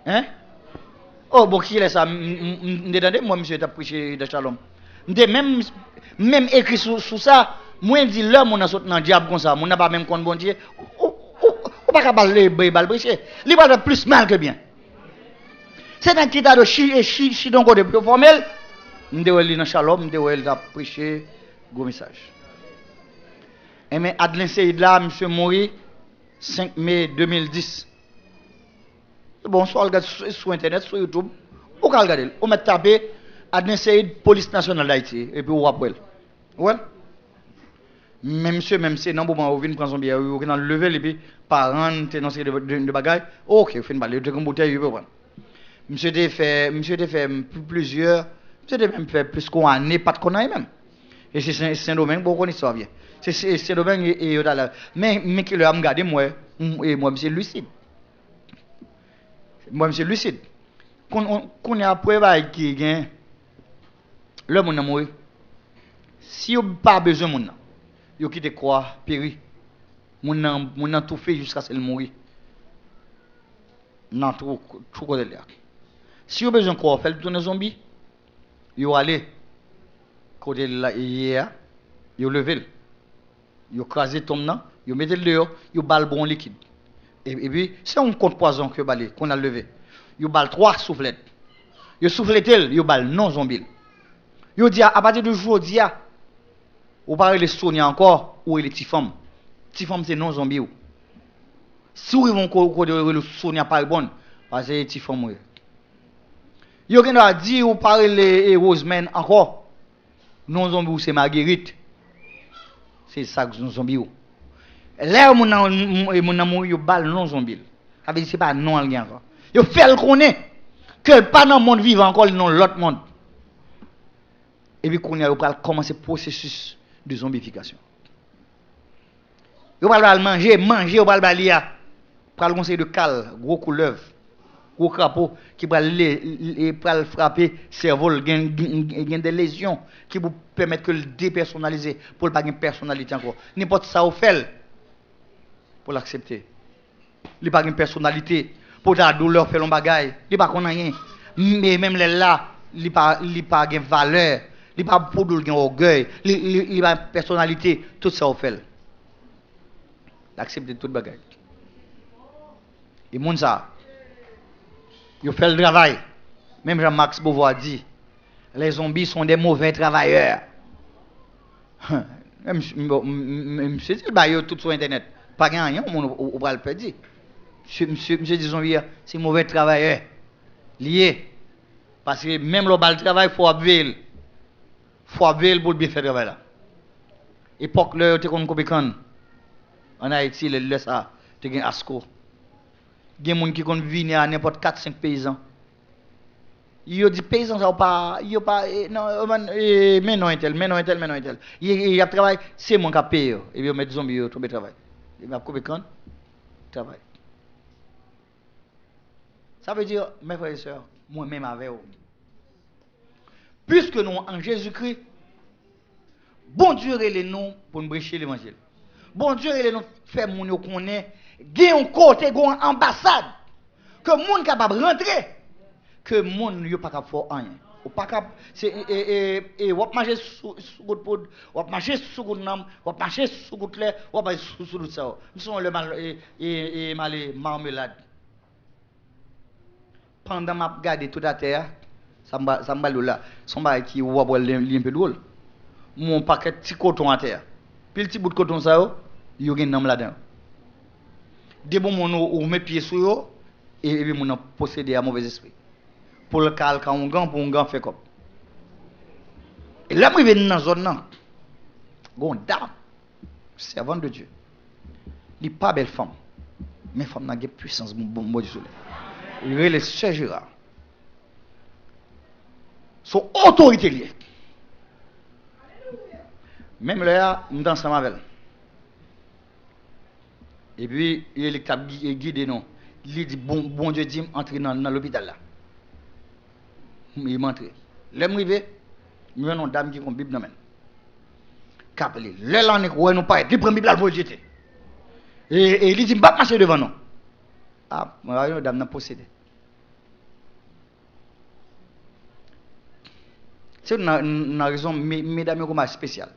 Hein? Oh, bon, qui est ça? M'entendez, moi, monsieur, t'as prêché de Shalom. Même écrit sur ça, moi, dit l'homme, on a sauté dans le diable comme ça, on n'a pas même compte bon Dieu. Ou pas capable de balbricher. Il va faire plus mal que bien. C'est un petit tas de chi donc de plus formel. M'déwel dans Shalom, m'déwel a prêché gros message. Et mais Adnan Seyid là, monsieur mouri 5 mai 2010. Bon, soit regarde sur internet, sur YouTube, ou quand regarder, on met taper Adnan Seyid police nationale d'Haïti et puis on va après. Ouais. Même monsieur, même si dans le moment où vous venez prendre son billet, vous venez lever et puis parents, dans ces de bagages, ok, vous faites une balle, vous une bouteille, vous pouvez. Monsieur a fait plusieurs, monsieur a même fait plus qu'on année, pas de qu'on a même. Et c'est Saint-Domingue, bon, on connaît ça bien. C'est Saint-Domingue et là. Mais qui le a regardé, moi, monsieur lucide. Moi, monsieur lucide. Qu'on a après, qui gagne, l'homme a mouru. Si vous n'avez pas besoin de moun, vous quittez quoi, péri. Moun a tout fait jusqu'à ce qu'il mourir. Non, tout côté là. Si vous avez besoin de quoi, faire tourner zombie, vous allez côté là hier, vous levez, vous crasez ton nom, vous mettez le dehors, vous balle bon liquide. Et puis, c'est un compte poison que qu'on a levé. Vous balle 3 soufflettes. Vous souffletez, vous balle non zombie. Vous dit à partir de aujourd'hui, vous parlez de Sonia encore, ou les petites femmes. Petites femmes, c'est non zombie. Si vous avez le Sonia pas bon, parce que les petites femmes. Vous avez dit, vous parlez de Roseman encore. Non zombie, c'est Marguerite. C'est ça que non zombie. Là, mon amour, vous balle non zombie. Ça veut dire que ce n'est pas non alien encore. Vous faites le connaître que pas dans le monde vivant encore, dans l'autre monde. Et puis, vous allez commencer le processus de zombification. Vous allez manger, vous allez balayer. Vous allez conseiller de cal, gros couleuvre, gros crapaud, qui va frapper le cerveau, il y a des lésions qui vous permettent de le dépersonnaliser pour ne pas avoir une personnalité encore. N'importe ça vous fait pour l'accepter. Il n'y a pas une personnalité pour la douleur, faire un bagage. Il n'y a pas rien. Mais même là, il n'y a pas de valeur. Il n'y a pas pour de orgueil. Il n'y a pas de personnalité. Tout ça vous fait. D'accepter tout le bagage. Et moun ça, il fait le travail. Même Jean-Max Beauvoir dit, les zombies sont des mauvais travailleurs. Monsieur dit, bah, tout sur Internet. Pas rien, on va le perdre. Monsieur dit, zombies, c'est mauvais travailleurs. Liés. Parce que même le bal travail, il faut veiller. Il faut veiller pour bien faire le travail là. Époque, là, tu es comme en Haïti, le ça, tu as un ASCO. Il y a des gens qui vont venir à n'importe 4-5 paysans. Ils disent paysans, ça pas, non, mais non, tel. Il a travail, c'est mon qui paye. Et puis, ils mettent zombies, ils trouvent travail. Ils mettent combien de travail. Ça veut dire, mes frères et sœurs, moi-même avec vous. Puisque nous, en Jésus-Christ, bon Dieu est nous pour nous prêcher l'évangile. Bon Dieu est nous faire mon yo connaît, gagne un côté, une ambassade, que monde capable rentrer, que monde yo pas capable faire rien. Ou pas capable, c'est ou marcher sous goutte poudre, ou marcher sous goutte nam, ou marcher sous goutte lait, ou pas sous ça. Nous sommes le mal et marmelade. Pendant m'a regarder tout à terre, ça m'a là, son bail qui ou boire un peu drôle. Mon paquet petit coton à terre. Puis le petit bout de coton ça yo gen nam là-dedans. De bon mon ou met pied sur yo et puis mon posséder à mauvais esprit. Pour le cal quand on gant pour on gant fait comme. Et là moi vinn dans zone là. Gon dame servante de Dieu. Li pas belle femme. Mais femme n'a pas puissance bon du soleil. Il est le Sœur Gérard. Son autorité liée. Même là, nous dansons avec elle. Et puis, il est guidé nous. Il dit, bon Dieu dit, entre dans l'hôpital là. Il m'entre. L'aime arrivé, nous avons une dame qui a une Bible dans la main. Capelé. Là, nous pas être. Il prend la Bible à le jeter. Et il dit, je ne vais pas marcher devant nous. Ah, une dame n'a possédé. C'est une raison, mesdames, comme spéciale.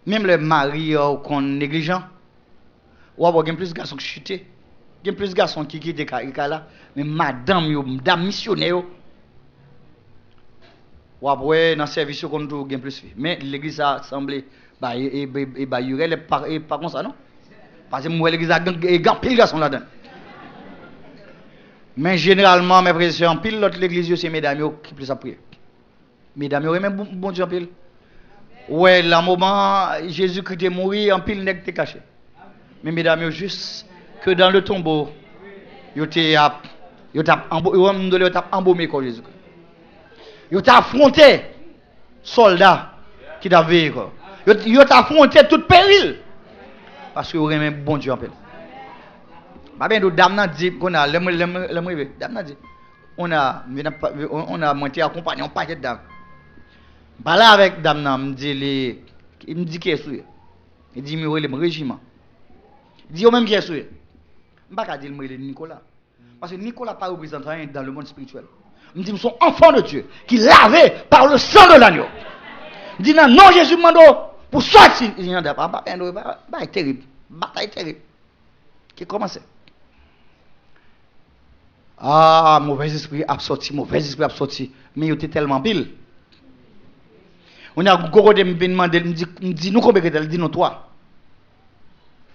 Même le mari qu'on négligent, ou avoir plus de garçons qui chutent, il y a plus de garçons qui quittent là, mais madame missionnaire, ou après dans le service qu'on trouve bien plus. Mais l'église a semblé, il y aurait pas comme ça, non? Parce que moi, l'église a pile de garçons là-dedans. Mais généralement, mes frères et sœurs, en pile l'autre l'église, c'est mesdames qui plus à prier. Mesdames, même bon Dieu en pile. Ouais, le moment Jésus-Christ est mort, en pile n'est caché. Mais mesdames, juste que dans le tombeau, ils t'ont embaumé comme Jésus-Christ. Ils t'ont affronté soldats qui t'avaient vécu. Ils t'ont affronté tout péril. Parce que vous aimez bon Dieu en pile. Pas bien, dame n'a dit qu'on a l'aimerait. Dame n'a dit on a monté accompagné un paquet de dames. Bah là avec dame n'a il me dit qui est souillé. Il dit mais le régiment. Il dit même qui est souillé. Je ne vais pas dire le Nicolas. Parce que Nicolas pas représente rien dans le monde spirituel. Il me dit nous sommes enfants de Dieu qui lavés par le sang de l'agneau. Il dit non Jésus mando pour sortir. Il dit pas terrible. Bataille terrible. Qui commence. Ah, mauvais esprit a sorti, mais il était tellement pile. On a gros de me demander, me dit nous combien que dit nous toi.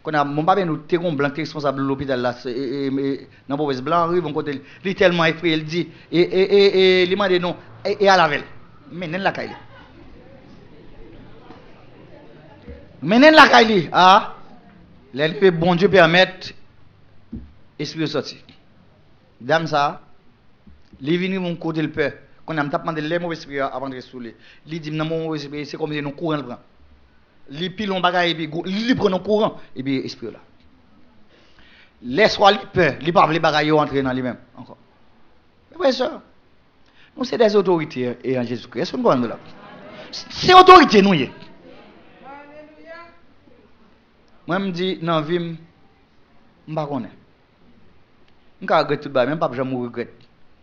Qu'on a mon papa nous tégon blanc responsable de l'hôpital là dans mauvaise blanc arrive on côté il tellement effrayé il dit et il m'a dit non et à la veille. Mais nen la caille. Mais nen la caille ah les bon Dieu permettre esprit sorti. Dame ça, les venus mon côté le peur. Quand on a demandé les mauvais esprits avant de rester. Il dit non mauvais esprit, c'est comme si nous courant le prend. Les pilons bagaille et puis il prend nos courant et puis esprit là. Laisse-moi le peur, il pas les bagaille entrer dans lui-même encore. Ouais ça. Nous c'est des autorités et en Jésus-Christ. Est-ce qu'on comprend là? C'est autorité nous y. Moi me dis non vie m'pas connaît. Je regrette tout bas, même pas jamais regrette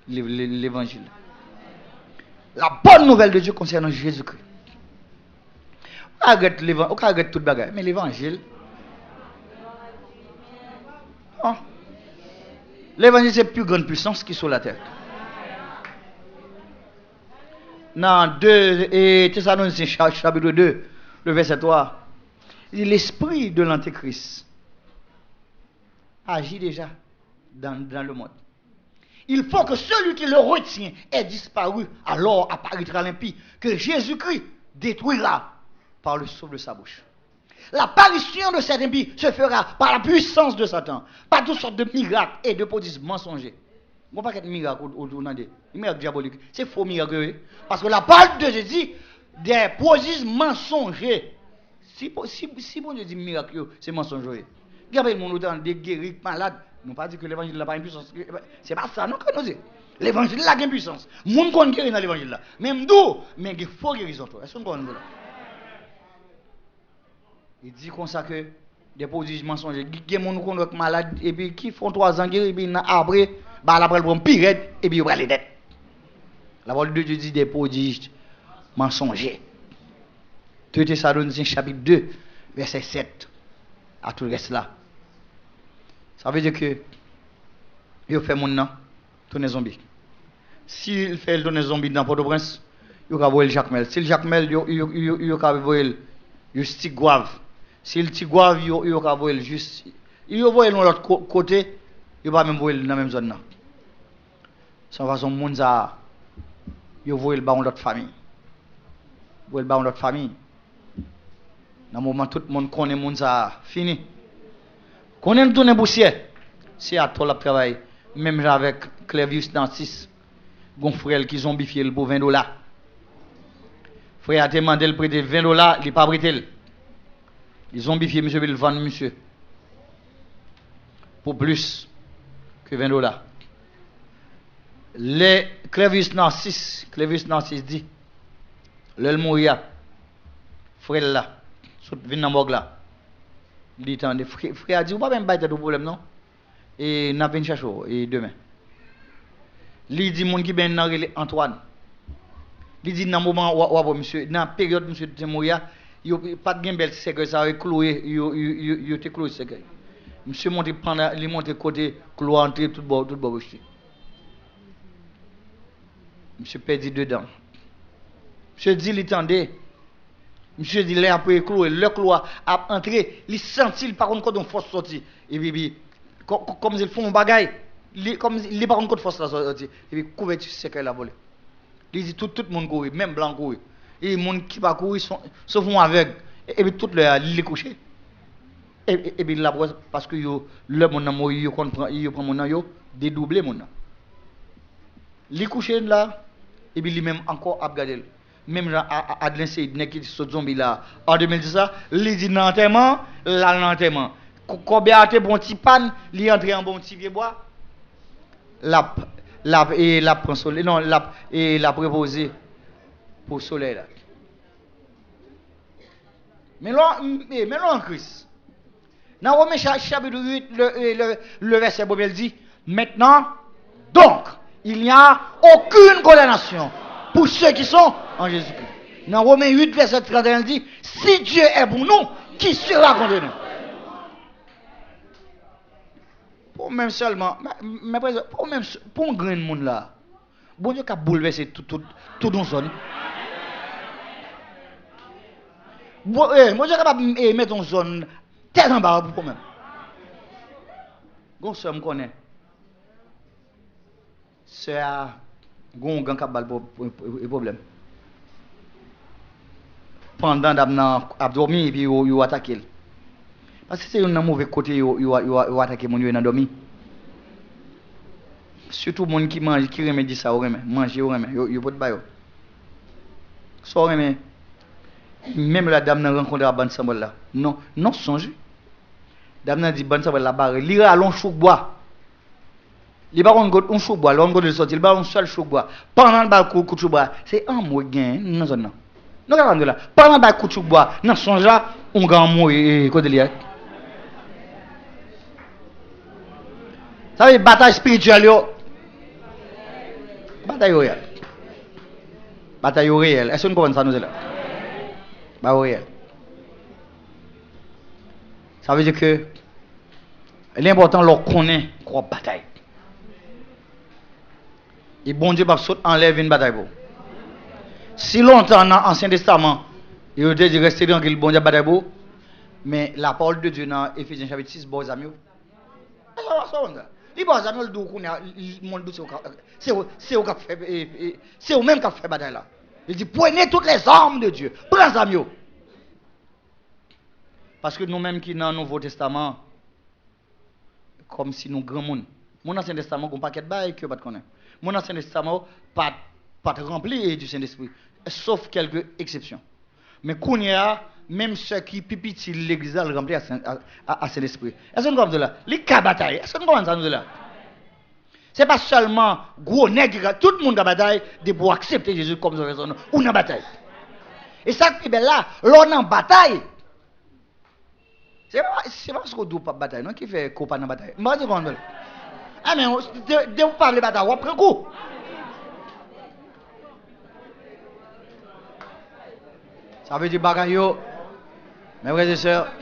l'évangile. La bonne nouvelle de Dieu concernant Jésus-Christ. On regrette tout bagaille, mais l'évangile. L'évangile c'est la plus grande puissance qui est sur la terre. Dans 2 et Thessaloniciens chapitre 2, le verset 3, il dit l'esprit de l'antéchrist agit déjà dans le monde. Il faut que celui qui le retient ait disparu, alors apparaîtra l'impie, que Jésus-Christ détruira par le souffle de sa bouche. L'apparition de cet impie se fera par la puissance de Satan, par toutes sortes de miracles et de prodiges mensongers. Bon, pas qu'il miracle autour des miracles diaboliques, c'est faux miracle. Parce que la parole de Jésus, des prodiges mensongers. Si bon Dieu dit miracle, c'est mensonger. Regardez le monde autant de guérir, malade. Nous pas dit que l'évangile n'a pas une puissance. C'est pas ça, non, que nous disons. L'évangile a une puissance. Moun kon guérir dans l'évangile là. Même d'où, mais il faut guérison. Est-ce qu'on comprend là? Il dit comme ça que des prodiges mensongers, il y a des gens qui sont malades et puis qui font 3 ans guérir, et puis après, après, ils prennent pire et puis ils prennent les dettes. La parole de Dieu dit des prodiges mensongers. 2 Thessaloniciens chapitre 2, verset 7, à tout le reste là. Ça veut dire que il fait mon nom, tourner zombie. S'il fait tourner zombie dans Port-au-Prince, il va voir le Jacques Mel. Si le Jacques Mel, il va voir le Stigouave. Si le Stigouave, il va voir le juste. Il va voir l'autre côté, il va même voir dans la même zone là. Sans façon, monde ça, il va voir le baron de l'autre famille. Il va le baron de l'autre famille. Dans le moment tout le monde connaît monde ça fini. Connaît tourner poussière. C'est à toi le travail. Même avec Clevius Nancis, gon frère qui zombifié le pour $20. Frère a demandé le prêter $20, il pas prêté. Il zombifié monsieur il vendre monsieur pour plus que $20. Les Clevius Nancis dit le mourir frère là saute vinn dans morgue là. Il dit attendez frère a dit ou pas même pas de problème non et n'a pas chercher et demain. Il dit mon qui ben nan relé Antoine. Il dit dans moment ou monsieur dans période monsieur de mourir yo pas de belle sécurité ça cloué yo te cloué sécurité. Monsieur monte prendre il monte côté clou entrer tout bord rejeté. Monsieur perdu dedans. Monsieur dit il tendait. Monsieur dit là après cloué le clou a entré, il sentit par contre quand on force sortir et puis comme ils font un bagaille comme il par contre force la sortir et puis couverture sécurité la volée. Il dit tout le monde courir même blanc courir et les gens qui pas courir se font avec et puis tout le couché et puis la parce que le monde moi yo comprend yo prend mon yo dédoubler mon li couché là et puis lui même encore a regarder même Adrien Seydine qui sont zombie là en 2010 ça il dit l'enterrement l'enterrement combien a été bon petit panne il entré en bon petit vieux bois la prend soleil non la préposé pour soleil là mais là en Christ dans Romains chapitre 8 le verset Bible dit maintenant donc il n'y a aucune condamnation pour ceux qui sont en Jésus-Christ. Dans Romains 8 verset 31 dit si Dieu est pour nous qui sera contre nous? Pour même seulement mais pour un grand monde là bon Dieu qui a bouleversé tout dans zone. Bon Dieu capable mettre en zone tête en bas pour même. Gon ça me connaît. C'est gon gang cap bal problème. Pendant d'abna abdomi puis yo attaquer. Parce que c'est un mauvais côté yo attaquer mon yo dans dormi. Surtout monde qui mange qui remet dit ça ou remet manger ou remet yo pot ba yo. So remet même la dame n'a rencontré à ban sambol là. Non songe. Dame n'a dit ban sambol la barre, li ra long chou bois. Li ba on got on chou bois, l'on got de sortir, ba on seul chou bois. Pendant le ba coup chou bois, c'est un mot gain non zone non. Non ka là. Pendant ba coup chou bois, non songe là, on grand mot et côté li. Ça veut bataille spirituelle yo. Bataille réelle. Bataille réelle. Est-ce qu'on comprend ça nous là? Bah réel. Ça veut dire que l'important leur connaît quoi bataille. Et bon Dieu va sauter enlève une bataille pour. Si longtemps dans l'Ancien Testament, il a dit rester dans le bon Dieu bataille pour, mais la parole de Dieu dans Éphésiens chapitre 6 bon amis. Il va jamais le dire qu'on a le monde c'est au même qui fait bataille là. Il dit prenez toutes les armes de Dieu. Prends ça mieux. Parce que nous-mêmes qui dans le Nouveau Testament comme si nous grand monde. Mon Ancien Testament on paquet de bail que pas connaître. Mon Ancien Testament pas rempli du Saint-Esprit sauf quelques exceptions. Mais qu'on y a même ceux qui pipiti l'église le rempli à Saint-Esprit. Est-ce que nous comprenons là? Les cas bataille. Est-ce que nous comprenons ça là? C'est pas seulement gros nègre, tout le monde a bataille de pour accepter Jésus comme sauveur ou dans bataille. Et ça qui est là, l'on en bataille. C'est pas parce qu'on doit pas bataille, non qui fait qu'on pas dans bataille. Moi je comprends. Ah mais de vous parler bataille, on prend coup. Ça veut dire bagaille mes frères et sœurs.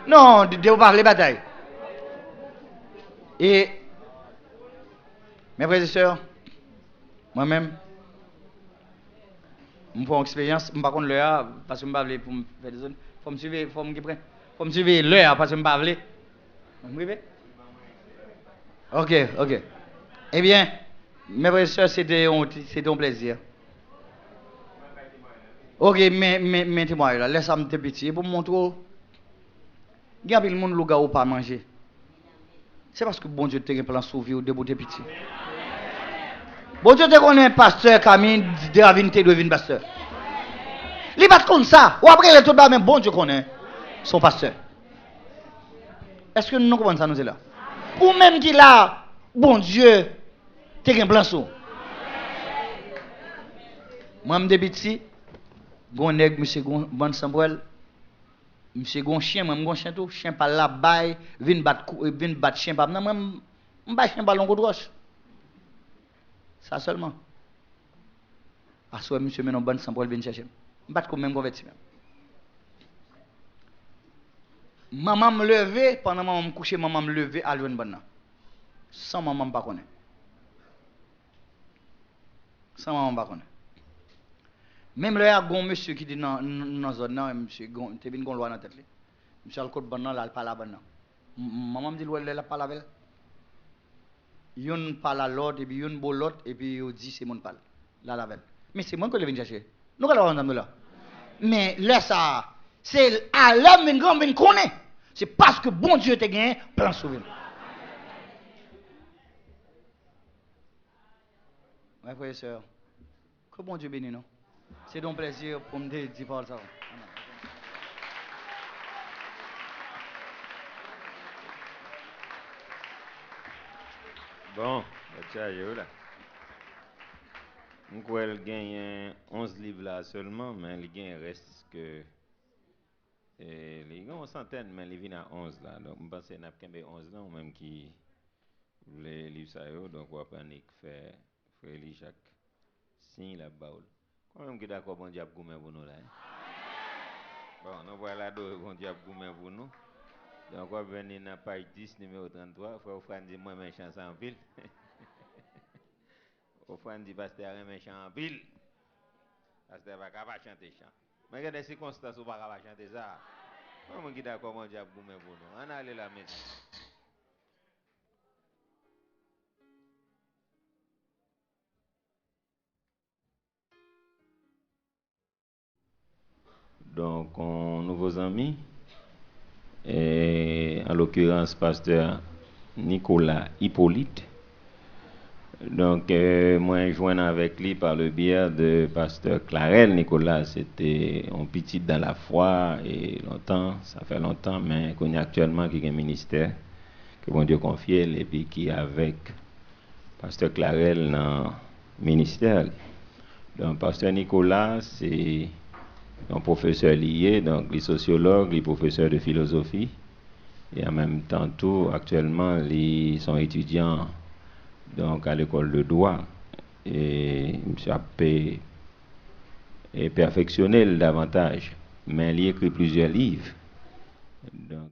Non, de vous parler bataille. Et mes frères et sœurs, moi-même, je fais une expérience, je ne sais pas l'heure parce que je ne sais pas pour me faire des zones. Faut me suivre, faut me suivre l'heure parce que je ne sais pas. Vous me Ok. Eh bien, mes frères et sœurs, c'était un plaisir. Ok, mettez-moi là, laissez-moi te petit pour me montrer. Il y a le monde qui n'a pas manger. C'est parce que bon Dieu te un plan sauvé ou de beauté petit. Bon Dieu te connaît pasteur Camille, de la vinité de vin pasteur. Il va comme ça, ou après il est tout bas, mais bon Dieu connaît son pasteur. Est-ce que nous comprenons ça, nous là? Ou même qu'il a, bon Dieu, te un plan sauvé. Moi, je suis petit, gon nèg monsieur bon Samuel, monsieur gon chien, moi gon chien tout, chien par là bail, vinn battre chien par moi m'ba chien ballon coup de roche. Ça seulement. À soit monsieur maintenant bon Samuel vinn chercher. M'battre comme même converti même. Maman me lever pendant maman me coucher, maman me lever à joindre bonne. Sans maman pas connaît. Sans maman pas connaît. Même là, il y a un monsieur qui dit dans la zone, monsieur, tu as une loi dans la tête. Monsieur, le code banal, il parle à banal. Maman me dit, il parle avec. Il parle à l'autre, et puis il parle à l'autre, et puis il dit, c'est mon parle. Là, la mais c'est moi qui le viens chercher. Nous allons là. Mais là, ça, c'est à l'homme qui nous connaît. C'est parce que bon Dieu t'a gagné, plein souvenir. Oui, frères et sœurs, que bon Dieu bénisse nous. C'est donc plaisir pour me dire ça. Bon, là. On gagne 11 livres là seulement, mais il reste que. Les gens ont centaines, mais ils viennent à 11 là. Donc, je pense qu'il y a 11 là, ou même qui. Les livres ça, donc on va prendre faire chaque signe la balle. Quand même qui d'accord, bon diable, gourmet pour nous là. Bon, nous voilà deux, bon diable, gourmet pour nous. Donc, on va venir dans page 10, numéro 33. Frère Offrande dit, moi, méchant sans pile. Offrande dit, pasteur, méchant en pile. Pasteur, va pas chanter chant. Mais il y a des circonstances où on va pas chanter ça. Moi, qui d'accord, bon diable, gourmet pour nous. On a allé la mettre. Donc, nouveaux amis, et en l'occurrence, pasteur Nicolas Hippolyte. Donc, moi, je joins avec lui par le biais de pasteur Clarel Nicolas. C'était un petit dans la foi et longtemps, ça fait longtemps, mais qu'on est actuellement qui est un ministère que bon Dieu confie et puis qui est avec pasteur Clarel dans le ministère. Donc, pasteur Nicolas, c'est un professeur lié, donc les sociologues, les professeurs de philosophie, et en même temps tout, actuellement, ils sont étudiants donc à l'école de droit, et M. a perfectionné davantage, mais il écrit plusieurs livres. Donc,